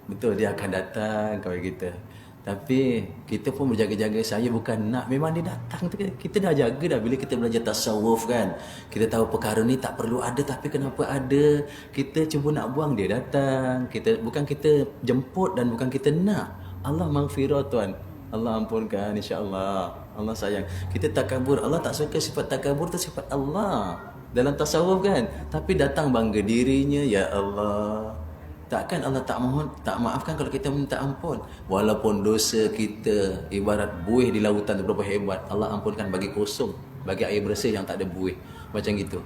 betul dia akan datang kepada kita. Tapi kita pun berjaga-jaga. Saya bukan nak, memang dia datang. Kita dah jaga dah. Bila kita belajar tasawuf kan, kita tahu perkara ni tak perlu ada, tapi kenapa ada. Kita cuba nak buang, dia datang. Bukan kita jemput dan bukan kita nak. Allah maghfirah tuan, Allah ampunkan insya-Allah. Allah sayang. Kita takabur, Allah tak suka sifat takabur tu sifat Allah. Dalam tasawuf kan. Tapi datang bangga dirinya, ya Allah. Takkan Allah tak maafkan kalau kita minta ampun. Walaupun dosa kita ibarat buih di lautan tu berapa hebat, Allah ampunkan bagi kosong, bagi air bersih yang tak ada buih. Macam gitu.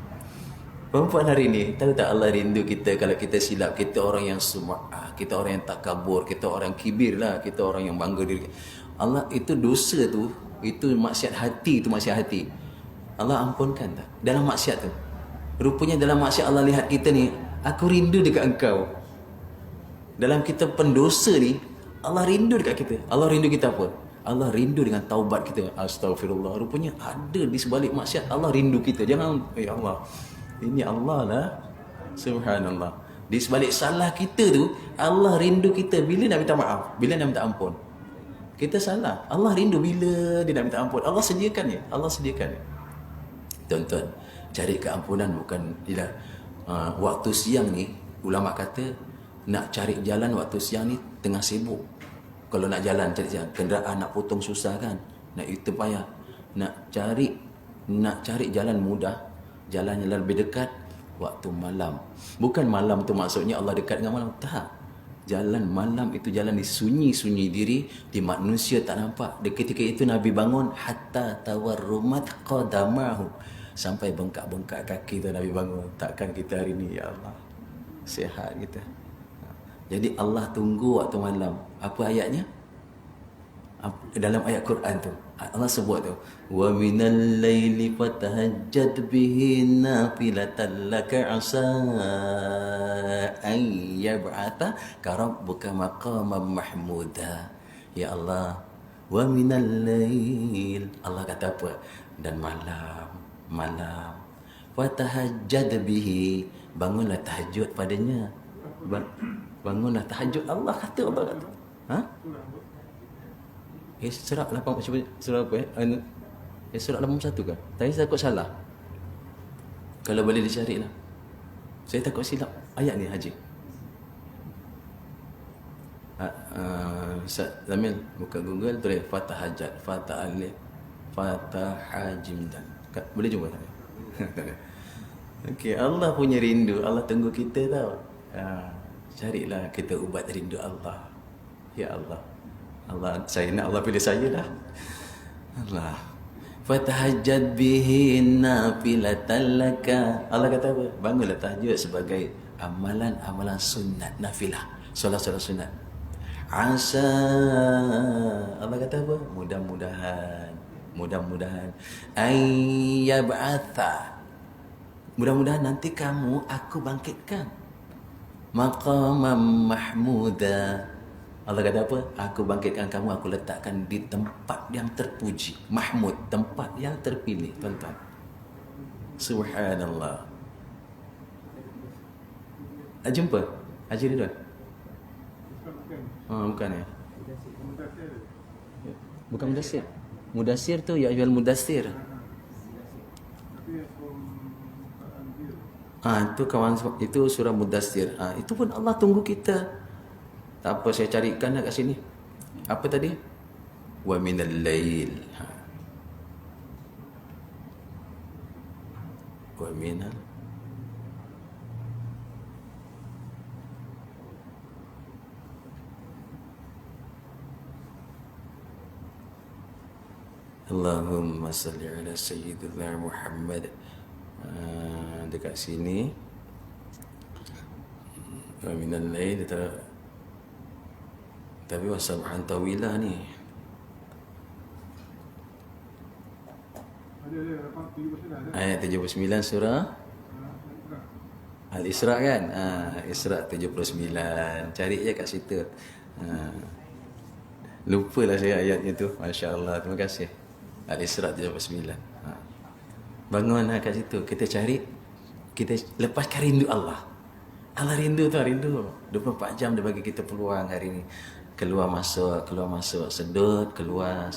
Perempuan hari ni, tahu tak Allah rindu kita kalau kita silap, kita orang yang sum'ah, kita orang yang takabur, kita orang yang kibir lah, kita orang yang bangga diri. Allah itu dosa tu, itu maksiat hati, itu maksiat hati. Allah ampunkan tak? Dalam maksiat tu. Rupanya dalam maksiat Allah lihat kita ni, aku rindu dekat engkau. Dalam kita pendosa ni, Allah rindu dekat kita. Allah rindu kita apa? Allah rindu dengan taubat kita. Astaghfirullah. Rupanya ada di sebalik maksiat Allah rindu kita. Jangan, ya Allah, ini Allah lah. Subhanallah. Di sebalik salah kita tu, Allah rindu kita. Bila nak minta maaf? Bila nak minta ampun? Kita salah. Allah rindu bila dia nak minta ampun. Allah sediakan ya. Allah sediakan ya. Tuan-tuan, cari keampunan bukan bila waktu siang ni, ulama kata nak cari jalan waktu siang ni tengah sibuk. Kalau nak jalan cari jalan, kenderaan nak potong susah kan, nak itu payah. Nak cari jalan mudah, jalan yang lebih dekat waktu malam. Bukan malam tu maksudnya Allah dekat dengan malam, tak. Jalan malam itu jalan di sunyi-sunyi diri, di manusia tak nampak. Di ketika itu Nabi bangun hatta tawarrumat qadamahu, sampai bengkak-bengkak kaki tu Nabi bangun. Takkan kita hari ni, ya Allah, sihat kita. Jadi Allah tunggu waktu malam. Apa ayatnya? Dalam ayat Quran tu Allah sebut tu, wa minal laili fatahajjad bihi nafilatan laka asa an yab'ataka rabbuka maqaman mahmuda. Ya Allah, wa minal lail, Allah kata apa? Dan malam fatahajjad bihi, bangunlah tahajud padanya. Bangunlah tahajud, Allah kata. Ha? Surah 8, surah apa surah 81 ke? Tadi saya takut salah. Kalau boleh dicari lah. Saya takut silap ayat ni, Haji. Ustaz Zamil buka Google, tulis fatahajat, fatahajimdan. Boleh jumpa tak? Okey, Allah punya rindu, Allah tunggu kita tau. Carilah kita ubat rindu Allah. Ya Allah. Allah, saya nak Allah pilih saya dah. Allah. Fatahajjad bihi nafilatan laka. Allah kata apa? Bangunlah tahajud sebagai amalan-amalan sunat, nafilah. Solat-solat sunat. Asa. Allah kata apa? Mudah-mudahan ayyab'atha. Mudah-mudahan nanti kamu aku bangkitkan. Maqamam mahmuda. Allah kata apa? Aku bangkitkan kamu, aku letakkan di tempat yang terpuji. Mahmud, tempat yang terpilih, tuan-tuan. Subhanallah. Jumpa? Haji Ridwan? Bukan ya? Bukan Mudassir. Mudassir tu ya ayyuhal mudassir. Itu kawan, itu surah Mudassir. Itu pun Allah tunggu kita. Tak apa, saya carikan kat sini. Apa tadi? Wa minal lail. Wa minal Allahumma salli ala sayyidina Muhammad. Dekat sini. Wa minal lail. Tapi wasabhan tawilah ni. Ayat 79 surah Al-Isra kan? Isra 79. Cari je kat situ. Lupalah saya ayatnya tu. Masya Allah. Terima kasih. Al-Isra 79. Bangunlah kat situ. Kita cari. Kita lepaskan rindu Allah. Allah rindu tu, rindu. 24 jam dia bagi kita peluang hari ni. Keluar masuk, sedut, keluar.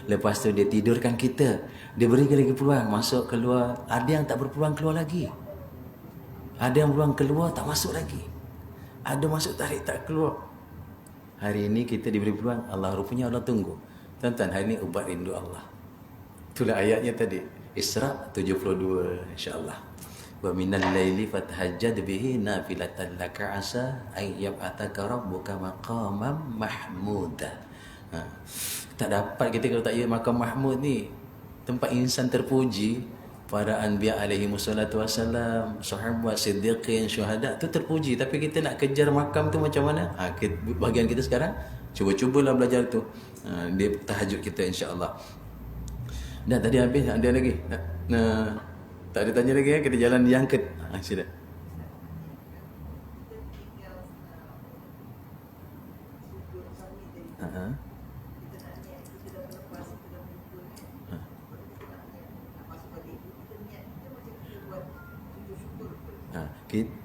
Lepas tu dia tidurkan kita. Dia beri lagi peluang, masuk, keluar. Ada yang tak berpeluang keluar lagi. Ada yang peluang keluar, tak masuk lagi. Ada masuk tarik, tak keluar. Hari ini kita diberi peluang, Allah rupanya Allah tunggu. Tuan-tuan, hari ini ubat rindu Allah. Itulah ayatnya tadi. Isra 72 insya-Allah. Wa minal laili fatahajjad bihi nafilatan laka asa ay yab'ataka rabbuka maqaman mahmuda. Ha. Tak dapat kita kalau tak ya maqam mahmud ni. Tempat insan terpuji, para anbiya alaihi wassalatu wassalam, sahabat, siddiqin, syuhada tu terpuji, tapi kita nak kejar makam tu macam mana? Bahagian kita sekarang cuba-cubalah belajar tu. Dia tahajud kita insya-Allah. Dah tadi habis, ada lagi? Tak ada tanya lagi ya, kita jalan yang ke sila.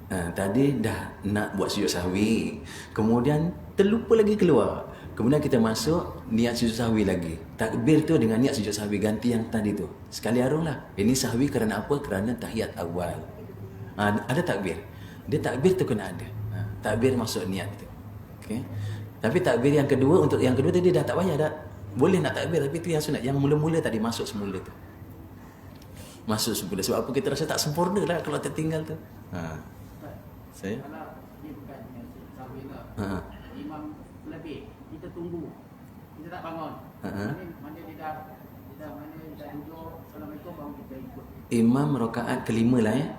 Tadi dah nak buat sujud sahwi, kemudian terlupa lagi keluar, kemudian kita masuk niat sujud sahwi lagi, takbir tu dengan niat sujud sahwi, ganti yang tadi tu sekali arunglah. Ini sahwi kerana apa? Kerana tahiyat awal. Ada takbir, dia takbir tu kena ada, takbir masuk niat tu. Okay. Tapi takbir yang kedua, untuk yang kedua tadi dah tak payah dah, boleh nak takbir, tapi tu yang sunat. Yang mula-mula tadi masuk semula tu, masuk semula. Sebab apa? Kita rasa tak sempurna lah kalau tertinggal tu. Saya kalau dia bukan sahwi lah. Imam lebih, kita tunggu, kita tak bangun. Mana dia dah duduk, Assalamualaikum, baru kita ikut. Imam rakaat kelima lah ya.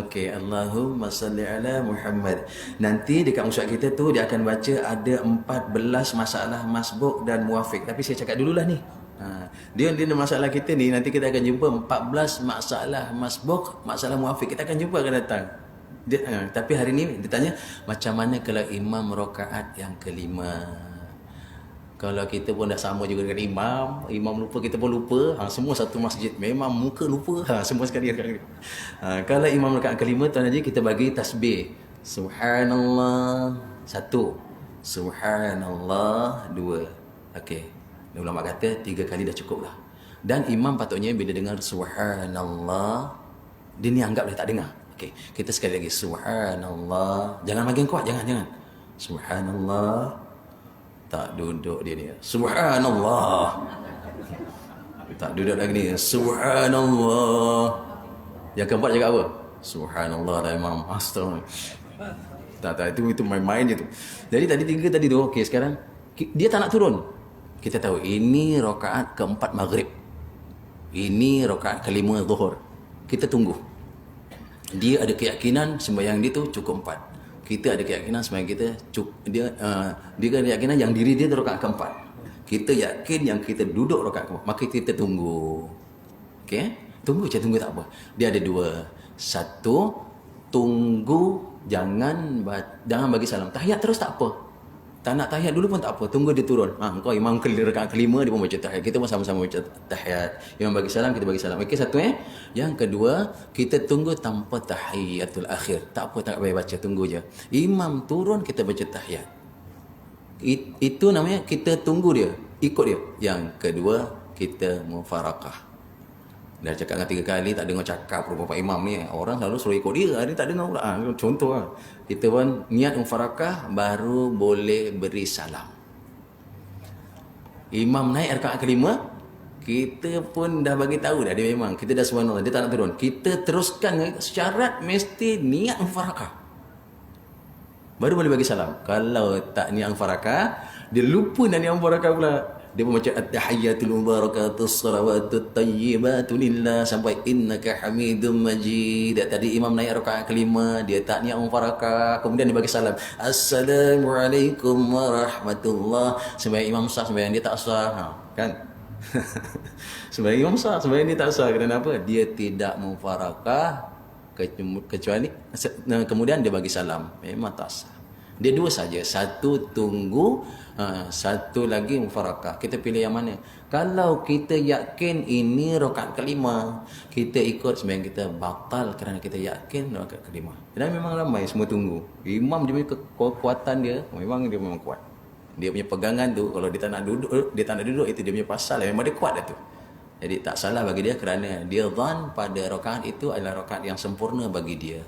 Okey, Allahumma salli ala Muhammad. Nanti dekat musyaf kita tu dia akan baca ada 14 masalah masbuk dan muwafiq. Tapi saya cakap dululah ni. Dia masalah kita ni, nanti kita akan jumpa 14 masalah masbuk, masalah muwafiq. Kita akan jumpa, akan datang. Tapi hari ni dia tanya macam mana kalau imam rakaat yang kelima. Kalau kita pun dah sama juga dengan imam lupa, kita pun lupa. Semua satu masjid, memang muka lupa. Semua sekali. Kalau imam rakaat kelima, tuan haji, kita bagi tasbih. Subhanallah 1, Subhanallah 2. Okey. Ulama kata 3 kali dah cukup lah. Dan imam patutnya bila dengar Subhanallah, dia ni anggap dia tak dengar. Okey, kita sekali lagi Subhanallah. Jangan makin kuat, jangan. Subhanallah. Tak duduk dia ni. Subhanallah. Tak duduk lagi ni. Subhanallah. Yang keempat cakap apa? Subhanallah dah imam. Astagfirullah. Tak, itu main-main je tu. Jadi tadi 3 tadi tu. Okey, sekarang dia tak nak turun. Kita tahu ini rakaat keempat maghrib, ini rakaat kelima zuhur. Kita tunggu. Dia ada keyakinan sembahyang dia tu cukup 4. Kita ada keyakinan sembahyang kita dia ada keyakinan yang diri dia tu rakaat keempat. Kita yakin yang kita duduk rakaat keempat. Maka kita tunggu. Okey? Tunggu tak apa. Dia ada 2. 1, tunggu, jangan bagi salam. Tahiyat terus tak apa. Tak nak tahiyat dulu pun tak apa, tunggu dia turun. Kau imam rakaat kelima dia pun baca tahiyat, kita pun sama-sama baca tahiyat. Imam bagi salam, kita bagi salam. Okey, satu Yang kedua, kita tunggu tanpa tahiyatul akhir. Tak apa, tak payah baca, tunggu je. Imam turun, kita baca tahiyat. Itu namanya kita tunggu dia, ikut dia. Yang kedua, kita mufarakah. Dah cakap dengan 3 kali, tak dengar cakap Pak imam ni. Orang selalu suruh ikut dia, dia tak dengar pula. Contoh lah. Kita pun niat mufarakah, baru boleh beri salam. Imam naik rakaat kelima, kita pun dah bagi tahu dah, dia memang, kita dah subhanallah, dia tak nak turun. Kita teruskan, syarat mesti niat mufarakah, baru boleh bagi salam. Kalau tak niat mufarakah, dia lupa nak niat mufarakah pula. Dia membaca at-tahiyyatul mubarakatus salawatut tayyibatu lillah sampai innaka hamidum majid. Tadi imam naik rakaat kelima, dia tak niat mufarakah, kemudian dia bagi salam. Assalamualaikum warahmatullah. Sembahyang imam sah, sembahyang dia tak sah. Kan? Sembahyang imam sah, sembahyang dia tak sah. Kerana apa? Dia tidak mufarakah kecuali kemudian dia bagi salam. Memang tak sah. Dia 2 saja. 1 tunggu, 1 lagi mufarakah. Kita pilih yang mana? Kalau kita yakin ini rakaat kelima, kita ikut sembahyang kita batal kerana kita yakin rakaat kelima. Dan memang ramai semua tunggu. Imam dia punya kekuatan dia memang kuat. Dia punya pegangan tu, kalau dia tak nak duduk, itu dia punya pasal. Memang dia kuat dah tu. Jadi tak salah bagi dia kerana dia zan pada rakaat itu adalah rakaat yang sempurna bagi dia.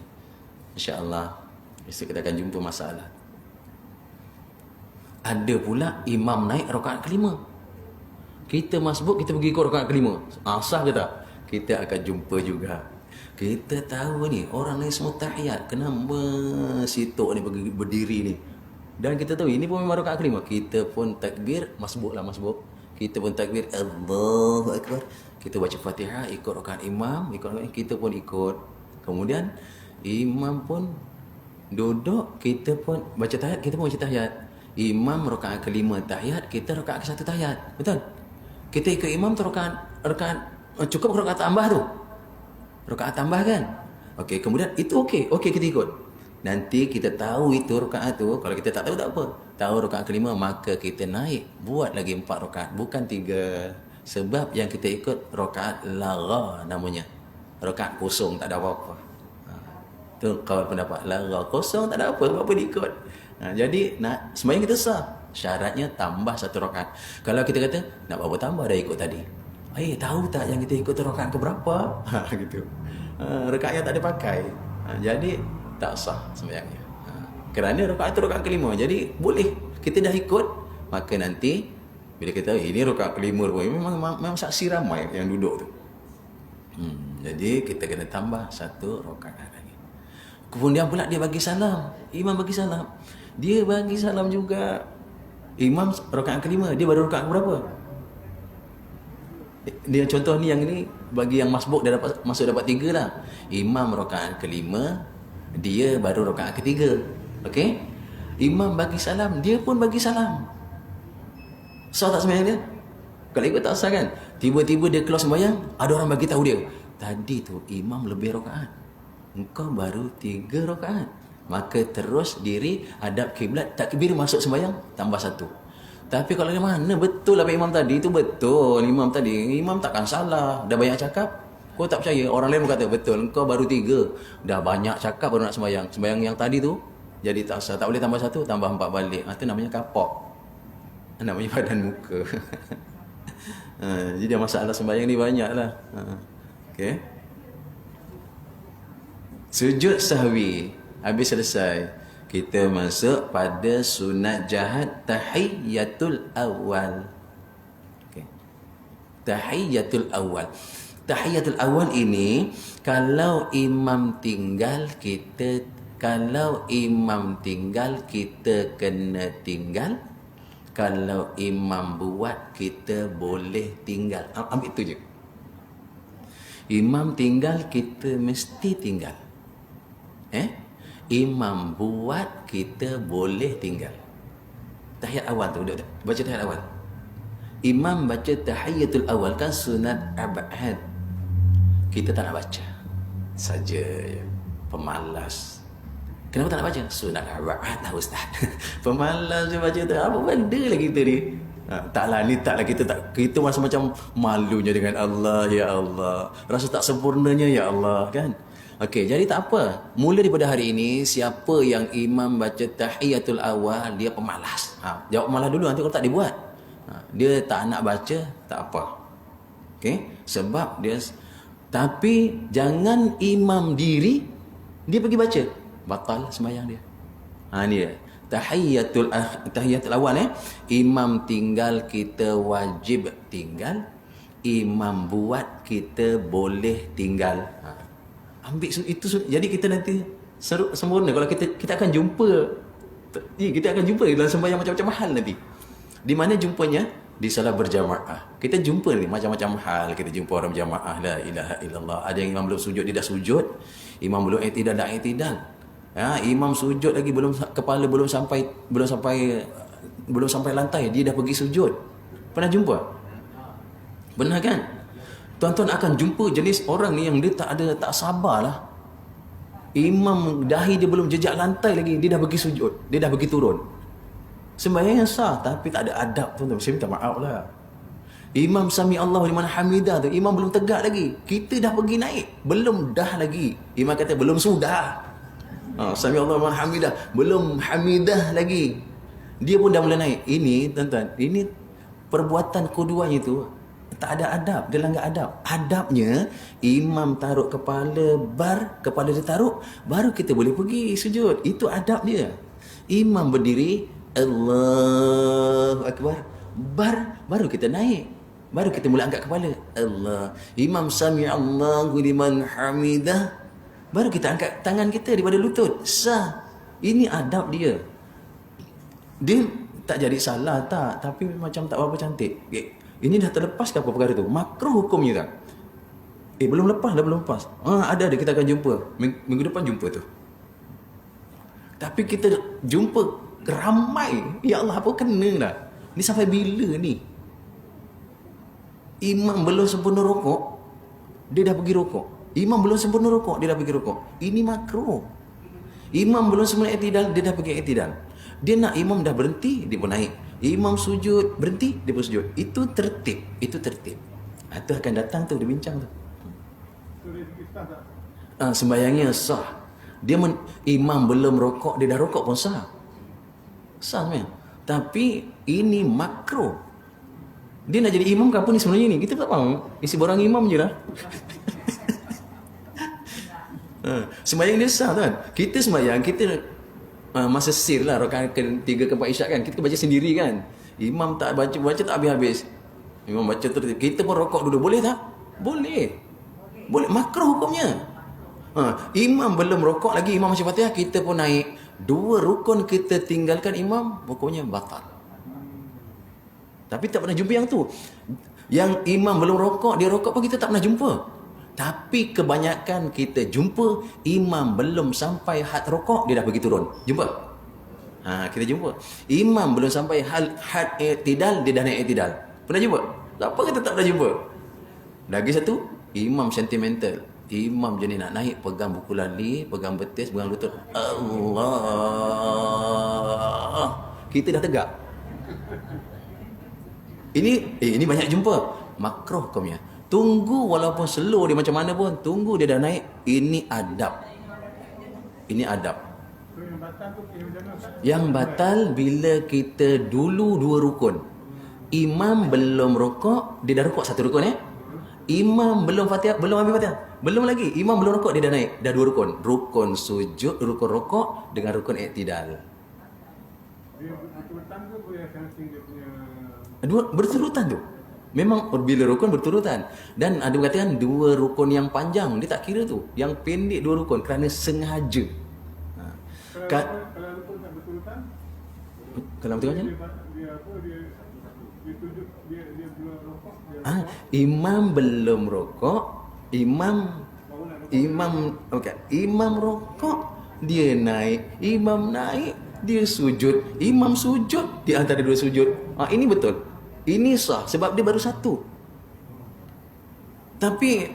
InsyaAllah besok kita akan jumpa masalah. Ada pula imam naik rakaat kelima, Kita masbuk, kita pergi ikut rakaat kelima. Sah ke tak? Kita akan jumpa juga. Kita tahu ni, orang ni semua tahiyat. Kenapa sitok ni berdiri ni? Dan kita tahu, ini pun memang rakaat kelima. Kita pun takbir, masbuk. Kita pun takbir, Allahu Akbar. Kita baca Fatihah, ikut rakaat imam, kita pun ikut. Kemudian, imam pun duduk, kita pun baca tahiyat, kita pun baca tahiyat. Imam rakaat kelima tahiyat, kita rakaat ke satu tahiyat. Betul? Kita ikut imam tu rakaat cukup rakaat tambah tu. Rakaat tambah kan? Okey, kemudian itu okey kita ikut. Nanti kita tahu itu rakaat tu, kalau kita tak tahu tak apa. Tahu rakaat kelima, maka kita naik buat lagi 4 rakaat, bukan 3. Sebab yang kita ikut rakaat lagha namanya. Rakaat kosong, tak ada apa-apa. Tu kawan pendapat lagha kosong, tak ada apa diikut. Jadi nak sembahyang kita sah. Syaratnya tambah 1 rakaat. Kalau kita kata nak berapa tambah dah ikut tadi. Tahu tak yang kita ikut tu rakaat ke berapa? Gitu. Rakaat yang tak ada pakai. Jadi tak sah sembahyangnya. Kerana rakaat itu rakaat kelima. Jadi boleh kita dah ikut, maka nanti bila kita ini rakaat kelima memang saksi ramai yang duduk tu. Jadi kita kena tambah 1 rakaat lagi. Kemudian pula dia bagi salam. Imam bagi salam. Dia bagi salam juga. Imam rakaat kelima, dia baru rakaat berapa? Dia contoh ni, yang ini bagi yang masbuk dia masuk dapat 3 lah. Imam rakaat kelima, dia baru rakaat ketiga. Okey? Imam bagi salam, dia pun bagi salam. Sah tak sembahyang dia? Kalau ikut tak sah kan? Tiba-tiba dia keluar sembahyang, ada orang bagi tahu dia, tadi tu imam lebih rakaat, engkau baru 3 rakaat. Maka terus diri hadap kiblat, takbir masuk sembahyang, tambah 1. Tapi kalau di mana betul apa imam tadi, itu betul imam tadi, imam takkan salah. Dah banyak cakap, kau tak percaya, orang lain pun kata betul, engkau baru 3. Dah banyak cakap baru nak sembahyang. Sembahyang yang tadi tu jadi tak sah, tak boleh tambah 1, tambah 4 balik. Itu namanya kapok, namanya badan muka. Jadi masalah sembahyang ni banyak lah. Okay. Sujud sahwi habis selesai, kita masuk pada sunat jahat tahiyatul awal. Okay. Tahiyatul awal. Tahiyatul awal ini kalau imam tinggal kita kena tinggal. Kalau imam buat, kita boleh tinggal. Ambil itu je. Imam tinggal, kita mesti tinggal. Imam buat, kita boleh tinggal. Tahiyat awal tu, baca tahiyat awal. Imam baca tahiyatul awal kan sunat ab'ad. Kita tak nak baca. Saja je. Pemalas. Kenapa tak nak baca? Sunat ab'ad lah ustaz. Pemalas je baca tu. Apa benda lah kita ni? Taklah kita masa macam malunya dengan Allah, ya Allah. Rasa tak sempurnanya, ya Allah, kan? Okey, jadi tak apa. Mula daripada hari ini, siapa yang imam baca tahiyatul awal, dia pemalas. Jawab pemalas dulu, nanti kalau tak dibuat. Dia tak nak baca, tak apa. Okey, sebab dia. Tapi jangan imam diri, dia pergi baca. Batal sembahyang dia. Ni dia. Tahiyatul awal imam tinggal, kita wajib tinggal. Imam buat, kita boleh tinggal. Ambil itu, jadi kita nanti sempurna. Kalau kita akan jumpa, kita akan jumpa dalam sembahyang macam-macam hal nanti. Di mana jumpanya? Di salat berjamaah. Kita jumpa ni macam-macam hal. Kita jumpa orang berjamaah, la ilaha illallah. Ada yang imam belum sujud, dia dah sujud. Imam belum i'tidal, dah i'tidal. Imam sujud lagi, kepala belum sampai lantai, dia dah pergi sujud. Pernah jumpa? Benar kan? Tuan-tuan akan jumpa jenis orang ni yang dia tak sabarlah. Imam dahi dia belum jejak lantai lagi, dia dah pergi sujud, dia dah pergi turun. Sembahyang yang sah tapi tak ada adab, tuan-tuan. Saya minta maaf lah. Imam sami Allahu liman hamidah tu, imam belum tegak lagi, kita dah pergi naik, belum dah lagi. Imam kata belum sudah. Sami Allahu liman hamidah, belum hamidah lagi, dia pun dah mula naik. Ini tuan-tuan, ini perbuatan keduanya tu tak ada adab, dia langgar adab. Adabnya imam taruh kepala dia taruh, baru kita boleh pergi sujud. Itu adab dia. Imam berdiri, Allahu Akbar, baru kita naik. Baru kita mula angkat kepala. Allah. Imam sami Allahu liman hamidah. Baru kita angkat tangan kita daripada lutut. Sah. Ini adab dia. Dia tak jadi salah tak, tapi macam tak berapa cantik. Ini dah terlepas ke apa perkara tu? Makruh hukumnya tak? Belum lepas, belum lepas. Ada kita akan jumpa. Minggu depan jumpa tu. Tapi kita jumpa ramai. Ya Allah, apa kena dah? Ni sampai bila ni? Imam belum sempurna rokok, dia dah pergi rokok. Imam belum sempurna rokok, dia dah pergi rokok. Ini makruh. Imam belum sempurna i'tidal, dia dah pergi i'tidal. Dia nak imam dah berhenti, dia pun naik. Imam sujud, berhenti, dia pun sujud. Itu tertib. Itu tertib. Itu akan datang tu, dia bincang tu. So dari segi sah tak? Sembayangnya sah. Imam belum rokok, dia dah rokok pun sah. Sah sebenarnya. Tapi ini makruh. Dia nak jadi imam ke apa ni sebenarnya ni? Kita tak faham. Isi borang imam je lah. Sembayang dia sah tuan. Kita sembayang, kita masa sir lah, rakaat ke-3 ke 4 isyak kan, kita baca sendiri kan. Imam tak baca tak habis-habis. Imam baca terus. Kita pun rokok dulu. Boleh tak? Boleh. Boleh. Makruh hukumnya. Imam belum rokok lagi, imam baca Fatihah, kita pun naik. 2 rukun kita tinggalkan imam, hukumnya batal. Tapi tak pernah jumpa yang tu. Yang imam belum rokok, dia rokok pun kita tak pernah jumpa. Tapi kebanyakan kita jumpa imam belum sampai had rokok, dia dah pergi turun. Jumpa? Kita jumpa. Imam belum sampai had i'tidal, dia dah naik i'tidal. Pernah jumpa? Apa kita tak pernah jumpa? Lagi satu, imam sentimental. Imam jenis nak naik, pegang buku lali, pegang betis, pegang lutut. Allah. Kita dah tegak. Ini banyak jumpa. Makruh hukumnya. Tunggu walaupun slow dia macam mana pun, tunggu dia dah naik. Ini adab. Ini adab. So yang batal tu macam mana Ustaz? Yang batal bila kita dulu 2 rukun. Imam belum rokok, dia dah rokok 1 rukun Imam belum Fatihah, belum habis Fatihah. Belum lagi. Imam belum rokok, dia dah naik. Dah 2 rukun. Rukun sujud, rukun rokok dengan rukun i'tidal. Dia betul-betul tu boleh sensing dia punya Berturutan tu. Memang bila rukun berturutan. Dan ada katakan 2 rukun yang panjang, dia tak kira tu. Yang pendek 2 rukun kerana sengaja. Kalau rukun tak berturutan, Kalau betul macam mana? dia apa, dia tujuh, dia belum rokok, dia Imam belum rokok, imam rokok, dia naik, imam naik, dia sujud, imam sujud di antara 2 sujud. Ini betul. Ini sah sebab dia baru 1. Tapi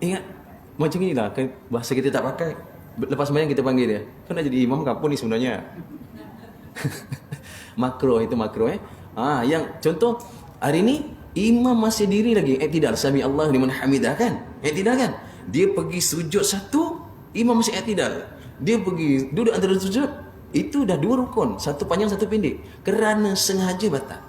ingat macam inilah bahasa kita tak pakai. Lepas sembahyang kita panggil dia. Kau nak jadi imam ke apa ni sebenarnya? Makruh, itu makruh yang contoh hari ni imam masih diri lagi i'tidal, sami Allahu liman hamidah kan? I'tidal kan? Dia pergi sujud 1, imam masih i'tidal. Dia pergi duduk antara sujud, itu dah 2 rukun, 1 panjang 1 pendek. Kerana sengaja batal.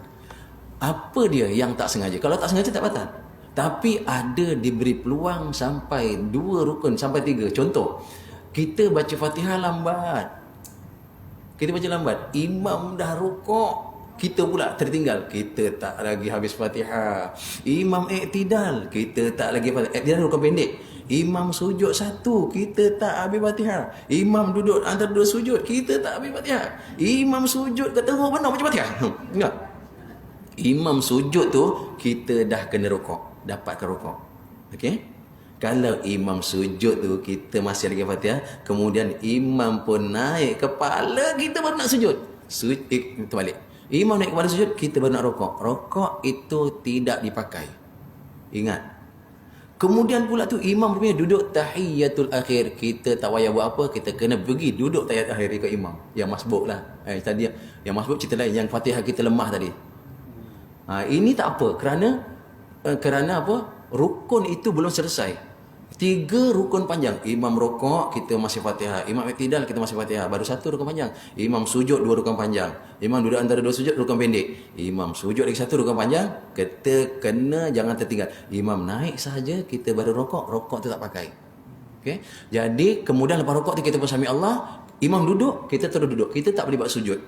Apa dia yang tak sengaja? Kalau tak sengaja tak batal. Tapi ada diberi peluang sampai 2 rukun sampai 3. Contoh, kita baca Fatihah lambat. Kita baca lambat. Imam dah rukuk, kita pula tertinggal. Kita tak lagi habis Fatihah. Imam i'tidal, kita tak lagi Fatihah. I'tidal rukun pendek. Imam sujud 1, kita tak habis Fatihah. Imam duduk antara 2 sujud, kita tak habis Fatihah. Imam sujud ke teruk mana baca Fatihah? Enggak. Imam sujud tu kita dah kena rokok, dapatkan rokok. Okey? Kalau imam sujud tu kita masih lagi Fatihah, kemudian imam pun naik kepala, kita baru nak sujud. Kita balik. Imam naik kepala sujud, kita baru nak rokok. Rokok itu tidak dipakai. Ingat. Kemudian pula tu imam punya duduk tahiyatul akhir. Kita tak payah buat apa, kita kena pergi duduk tahiyat akhir ikut imam. Yang masbuk lah. Tadi yang masbuk cerita lain, yang Fatihah kita lemah tadi. Ini tak apa, kerana apa? Rukun itu belum selesai. 3 rukun panjang. Imam rokok, kita masih Fatihah. Imam i'tidal, kita masih Fatihah. Baru 1 rukun panjang. Imam sujud 2 rukun panjang. Imam duduk antara 2 sujud, rukun pendek. Imam sujud lagi 1 rukun panjang. Kita kena jangan tertinggal. Imam naik saja, kita baru rokok. Rokok tu tak pakai. Okay? Jadi kemudian lepas rokok tu kita pun sami Allah. Imam duduk, kita terus duduk. Kita tak boleh buat sujud.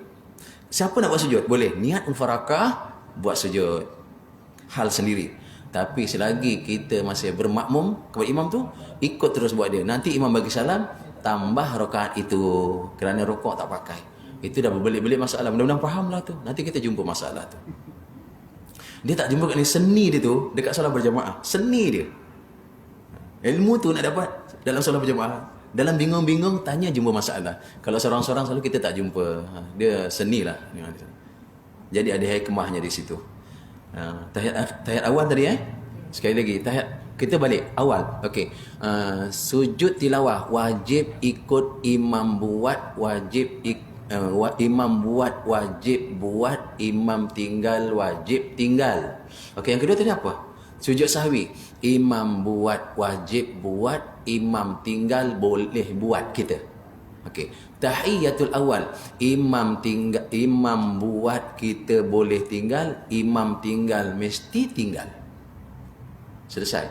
Siapa nak buat sujud? Boleh. Niat mufarakah, buat sujud. hal sendiri. Tapi selagi kita masih bermakmum kepada imam tu, ikut terus buat dia. Nanti imam bagi salam, tambah rakaat itu. Kerana rukuk tak pakai. Itu dah berbelit-belit masalah. Mudah-mudahan fahamlah tu. Nanti kita jumpa masalah tu. Dia tak jumpa kat ni, seni dia tu dekat solat berjamaah. Seni dia. Ilmu tu nak dapat dalam solat berjamaah. Dalam bingung-bingung tanya jumpa masalah. Kalau seorang-seorang selalu kita tak jumpa. Dia seni lah. Jadi ada hikmahnya di situ. Tahiyat awal tadi sekali lagi tahiyat kita balik awal. Okey. Sujud tilawah wajib ikut imam buat, imam buat wajib buat, imam tinggal wajib tinggal. Okey, yang kedua tadi apa? Sujud sahwi. Imam buat wajib buat, imam tinggal boleh buat kita. Okey. Tahiyatul awal, imam buat kita boleh tinggal, imam tinggal mesti tinggal. Selesai.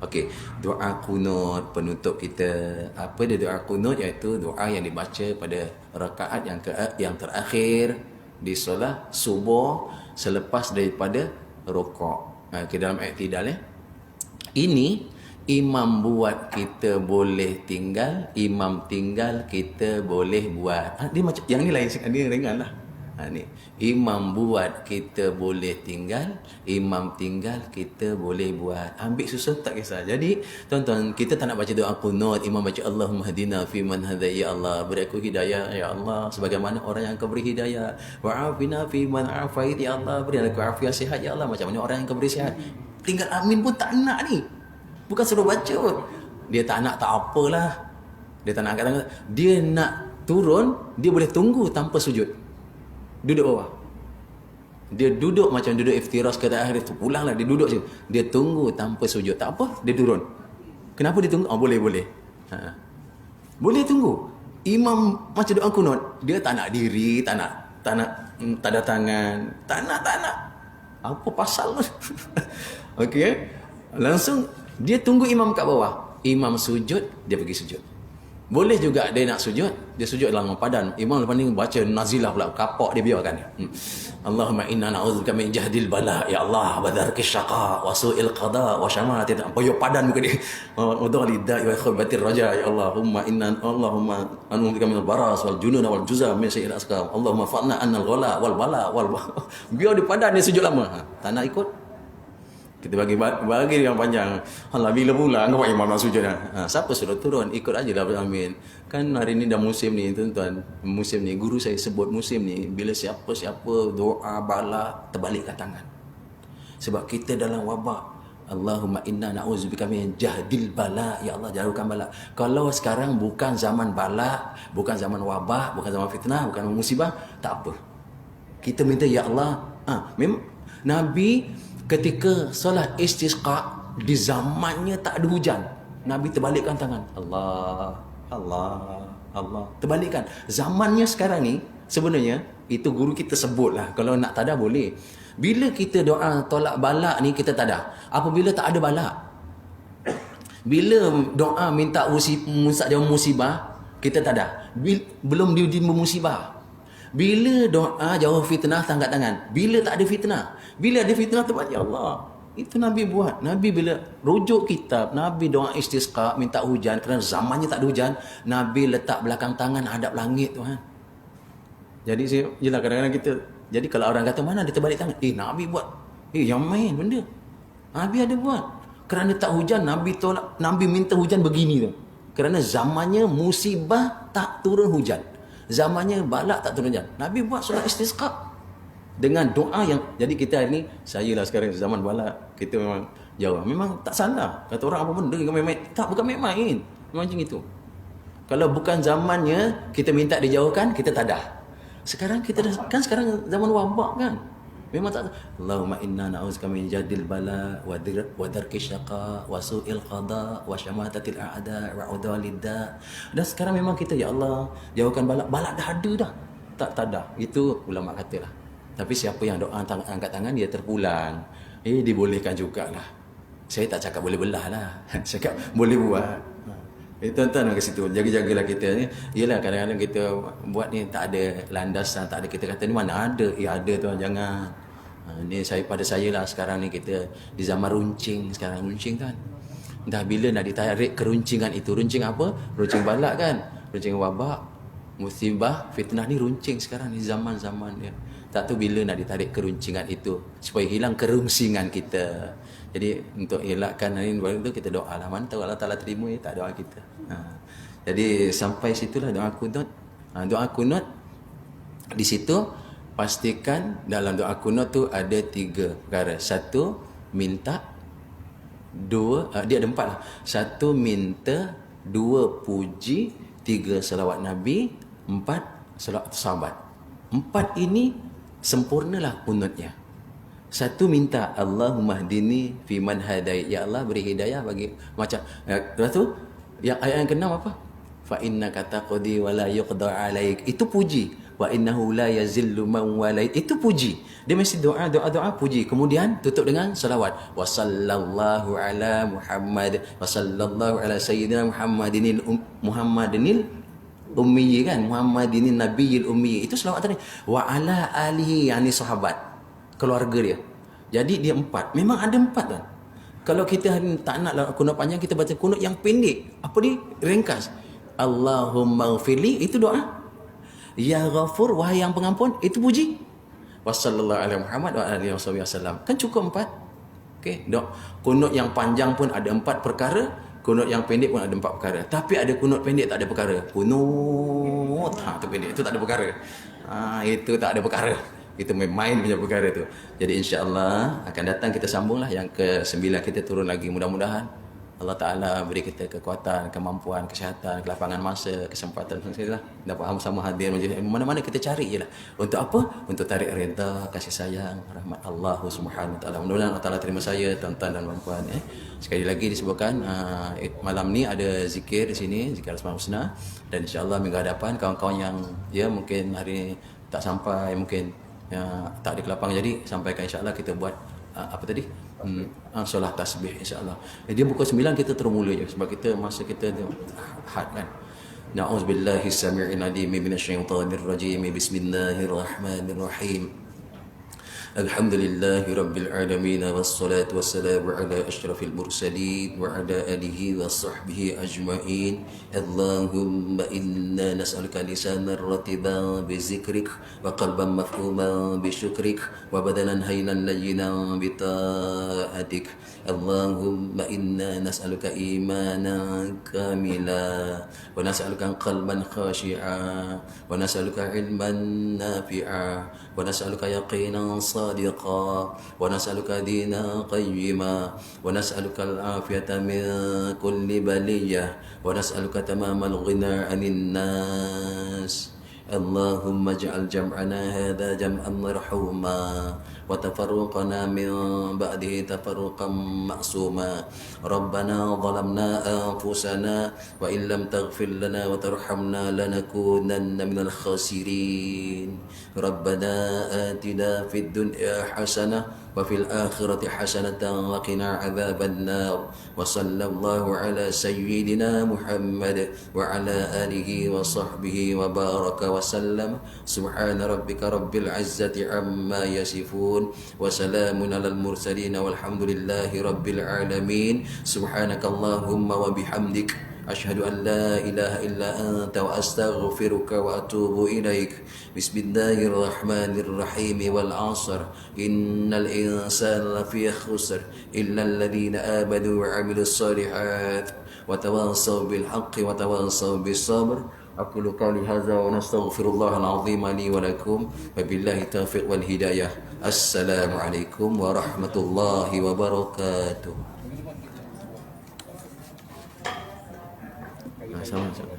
Okey, doa kunut penutup kita. Apa dia doa kunut? Iaitu doa yang dibaca pada rakaat yang terakhir di solat subuh selepas daripada rukuk. Ke dalam i'tidal Ini imam buat kita boleh tinggal, imam tinggal kita boleh buat. Dia macam yang ni lain, dia ringan lah. Ni imam buat kita boleh tinggal, imam tinggal kita boleh buat. Ambil susah tak kisah. Jadi tuan-tuan, kita tak nak baca doa qunut, imam baca Allahumma hadina fi man hadha, ya Allah beri aku hidayah ya Allah sebagaimana orang yang kau beri hidayah, wa afina fi man afait, ya Allah beri aku afiat sihat ya Allah macam mana orang yang kau beri sihat. Tinggal amin pun tak nak ni. Bukan suruh baca pun. Dia tak nak tak apalah. Dia tak nak angkat tangan. Dia nak turun, dia boleh tunggu tanpa sujud. Duduk bawah. Dia duduk macam duduk iftiras kata akhir tu. Pulanglah dia duduk je. Dia tunggu tanpa sujud. Tak apa, dia turun. Kenapa dia tunggu? Boleh. Boleh tunggu. Imam macam doa kunut, dia tak nak diri, tak nak tanda tangan. Tak nak. Apa pasal tu? Okey. Langsung dia tunggu imam kat bawah. Imam sujud, dia pergi sujud. Boleh juga dia nak sujud, dia sujud dalam padan. Imam lepas ni baca nazilah pula, kapak dia biarkan. Allahumma inna na'udzubika min jahdil bala, ya Allah, wa dharkis syaqa, wa su'il qada, wa syamati. Poyo padan muka dia. Wa dhalid da'i wa khabatir raja, ya Allahumma an'udzubika min al-baras wal junun wal juzam min syai'il asqam. Allahumma fa'na annal ghala wal bala wal biar di padan dia sujud lama. Tak nak ikut. Kita bagi yang panjang. Allah bila pula engkau imam nak sujud siapa suruh turun? Ikut ajalah amin. Kan hari ni dah musim ni tuan-tuan. Musim ni guru saya sebut musim ni bila siapa-siapa doa bala terbalikkan tangan. Sebab kita dalam wabak. Allahumma inna na'udzubika min jahdil bala, ya Allah jauhkan bala. Kalau sekarang bukan zaman bala, bukan zaman wabak, bukan zaman fitnah, bukan musibah, tak apa. Kita minta ya Allah. Memang Nabi ketika solat istisqa di zamannya tak ada hujan, Nabi terbalikkan tangan. Allah terbalikkan. Zamannya sekarang ni sebenarnya itu guru kita sebutlah. Kalau nak tadah boleh. Bila kita doa tolak balak ni kita tadah. Apabila tak ada balak. Bila doa minta musibah kita tadah. Belum diuji musibah. Bila doa jauh fitnah angkat tangan. Bila tak ada fitnah. Bila ada fitnah tu ya Allah. Itu Nabi buat. Nabi bila rujuk kitab, Nabi doa istisqa minta hujan kerana zamannya tak ada hujan, Nabi letak belakang tangan hadap langit Tuhan. Jadi jelah kadang-kadang kita, jadi kalau orang kata mana dia terbalik tangan, Nabi buat. Yang main benda. Nabi ada buat. Kerana tak hujan, Nabi minta hujan begini tu. Kerana zamannya musibah tak turun hujan. Zamannya balak tak turun hujan. Nabi buat solat istisqa dengan doa yang, jadi kita hari ni, saya lah sekarang zaman balak, kita memang jauh. Memang tak salah. Kata orang apa benda memang tak, bukan main-main. Memang macam itu. Kalau bukan zamannya kita minta dijauhkan, kita tak ada. Sekarang kita dah, kan sekarang zaman wabak kan. Memang tak. Allahumma inna na'udzubika min jahdil bala wa dharkis syaqa wa su'il qada wa syamatatil a'da wa udhalid da. Dan sekarang memang kita ya Allah jauhkan balak. Balak dah ada dah. Tak ada. Itu ulama katalah. Tapi siapa yang doa angkat tangan dia terpulang. Dibolehkan jugalah. Saya tak cakap boleh belah lah. Cakap boleh buat. Tuan-tuan ke situ. Jaga-jagalah kita ni. Yelah kadang-kadang kita buat ni tak ada landasan, tak ada kita kata ni mana ada. Ada tuan, jangan. Ni pada saya lah sekarang ni, kita di zaman runcing sekarang. Runcing kan, dah bila nak ditarik keruncingan itu? Runcing apa? Runcing balak kan, runcing wabak, musibah, fitnah ni runcing sekarang ni, zaman-zaman dia. Tak tahu bila nak ditarik keruncingan itu supaya hilang kerunsingan kita. Jadi untuk elakkan ini itu kita doa lah. Mana tahu Allah Ta'ala terima ya, tak doa kita. Jadi sampai situlah doa kunut. Doa kunut di situ pastikan dalam doa kunut tu ada 3 perkara. 1 minta, 2 dia ada 4 lah. 1 minta, 2 puji, 3 selawat Nabi, 4 selawat sahabat. 4 ini sempurnalah kunutnya. 1 minta, Allahumma hdini fi man hadait, ya Allah beri hidayah bagi macam. Lepas tu yang ayat yang ke-6 apa? Fa innaka taqdi wa la yuqda alaik. Itu puji. Wa innahu la yazillu man walait. Itu puji. Dia mesti doa puji. Kemudian tutup dengan salawat. Wa sallallahu ala Muhammad wa sallallahu ala sayyidina Muhammadinil ummi kan, Muhammadinil nabiyil ummi. Itu selawat tadi. Wa ala alihi, yani sahabat, keluarga dia. Jadi dia 4. Memang ada 4 kan. Kalau kita tak nak kunut panjang, kita baca kunut yang pendek. Apa dia? Ringkas. Allahumma ghfirli, itu doa. Ya Ghafur, wahai yang pengampun, itu puji. Wassallallahu ala Muhammad wa alihi wasallam. Kan cukup 4. Okey, doa. Kunut yang panjang pun ada 4 perkara, kunut yang pendek pun ada 4 perkara. Tapi ada kunut pendek tak ada perkara. Kunut tu pendek, itu tak ada perkara. Itu tak ada perkara. Itu main punya perkara tu. Jadi insya-Allah akan datang kita sambunglah yang ke-9, kita turun lagi. Mudah-mudahan Allah Ta'ala beri kita kekuatan, kemampuan, kesihatan, kelapangan masa, kesempatan. Dapat sama hadir majlis. Mana-mana kita cari je lah. Untuk apa? Untuk tarik reda, kasih sayang, rahmat Allah Subhanahu Wa Ta'ala. Mudah-mudahan Allah Ta'ala terima saya, tuan-tuan dan puan-puan. Sekali lagi disebutkan malam ni ada zikir di sini, zikir Asmaul Husna. Dan insya-Allah minggu hadapan kawan-kawan yang mungkin hari ni tak sampai, mungkin tak ada kelapang, jadi sampaikan insya-Allah kita buat apa tadi? Solat tasbih insya-Allah. Dia pukul 9 kita terus mula je sebab kita masa kita had kan. Na'udzubillahi samii'il 'alim minasyaitonir rajim. Bismillahirrahmanirrahim. Alhamdulillahi Rabbil Alamin. Wassalatu wassalamu ala ashrafil mursalin wa ala alihi wa sahbihi ajma'in. Allahumma inna nas'aluka lisanan ratiban bi zikrik wa qalban mafhuman bi syukrik wa badanan haynan layyinan bi ta'atik. Allahumma inna nas'aluka imanan kamila wa nas'aluka qalban khashi'a wa nas'aluka ilman nafi'a wa nas'aluka yaqinan صادقا ونسألك دينا قيما ونسألك العافية من كل بلية ونسألك تمام الغنى عن الناس. اللهم اجعل جمعنا هذا جمعا مرحوما وتفرقنا من بعده تفرقا معصوما. ربنا ظلمنا أنفسنا وإن لم تغفر لنا وترحمنا لنكونن من الخاسرين. ربنا آتنا في الدنيا حسنة وفي الآخرة حسنة وقنا عذاب النار. وصلى الله على سيدنا محمد وعلى آله وصحبه وبارك وسلم. سبحان ربك رب العزة عما يصفون وسلام على المرسلين والحمد لله رب العالمين. سبحانك اللهم وبحمدك أشهد أن لا إله إلا أنت وأستغفرك وأتوب إليك. بسم الله الرحمن الرحيم. والعصر إن الإنسان لفي خسر إلا الذين آمنوا وعملوا الصالحات وتواصوا بالحق وتواصوا بالصبر. أقول قولي هذا ونستغفر الله العظيم لي ولكم وبالله التوفيق والهداية. السلام عليكم ورحمة الله وبركاته. Sama-sama.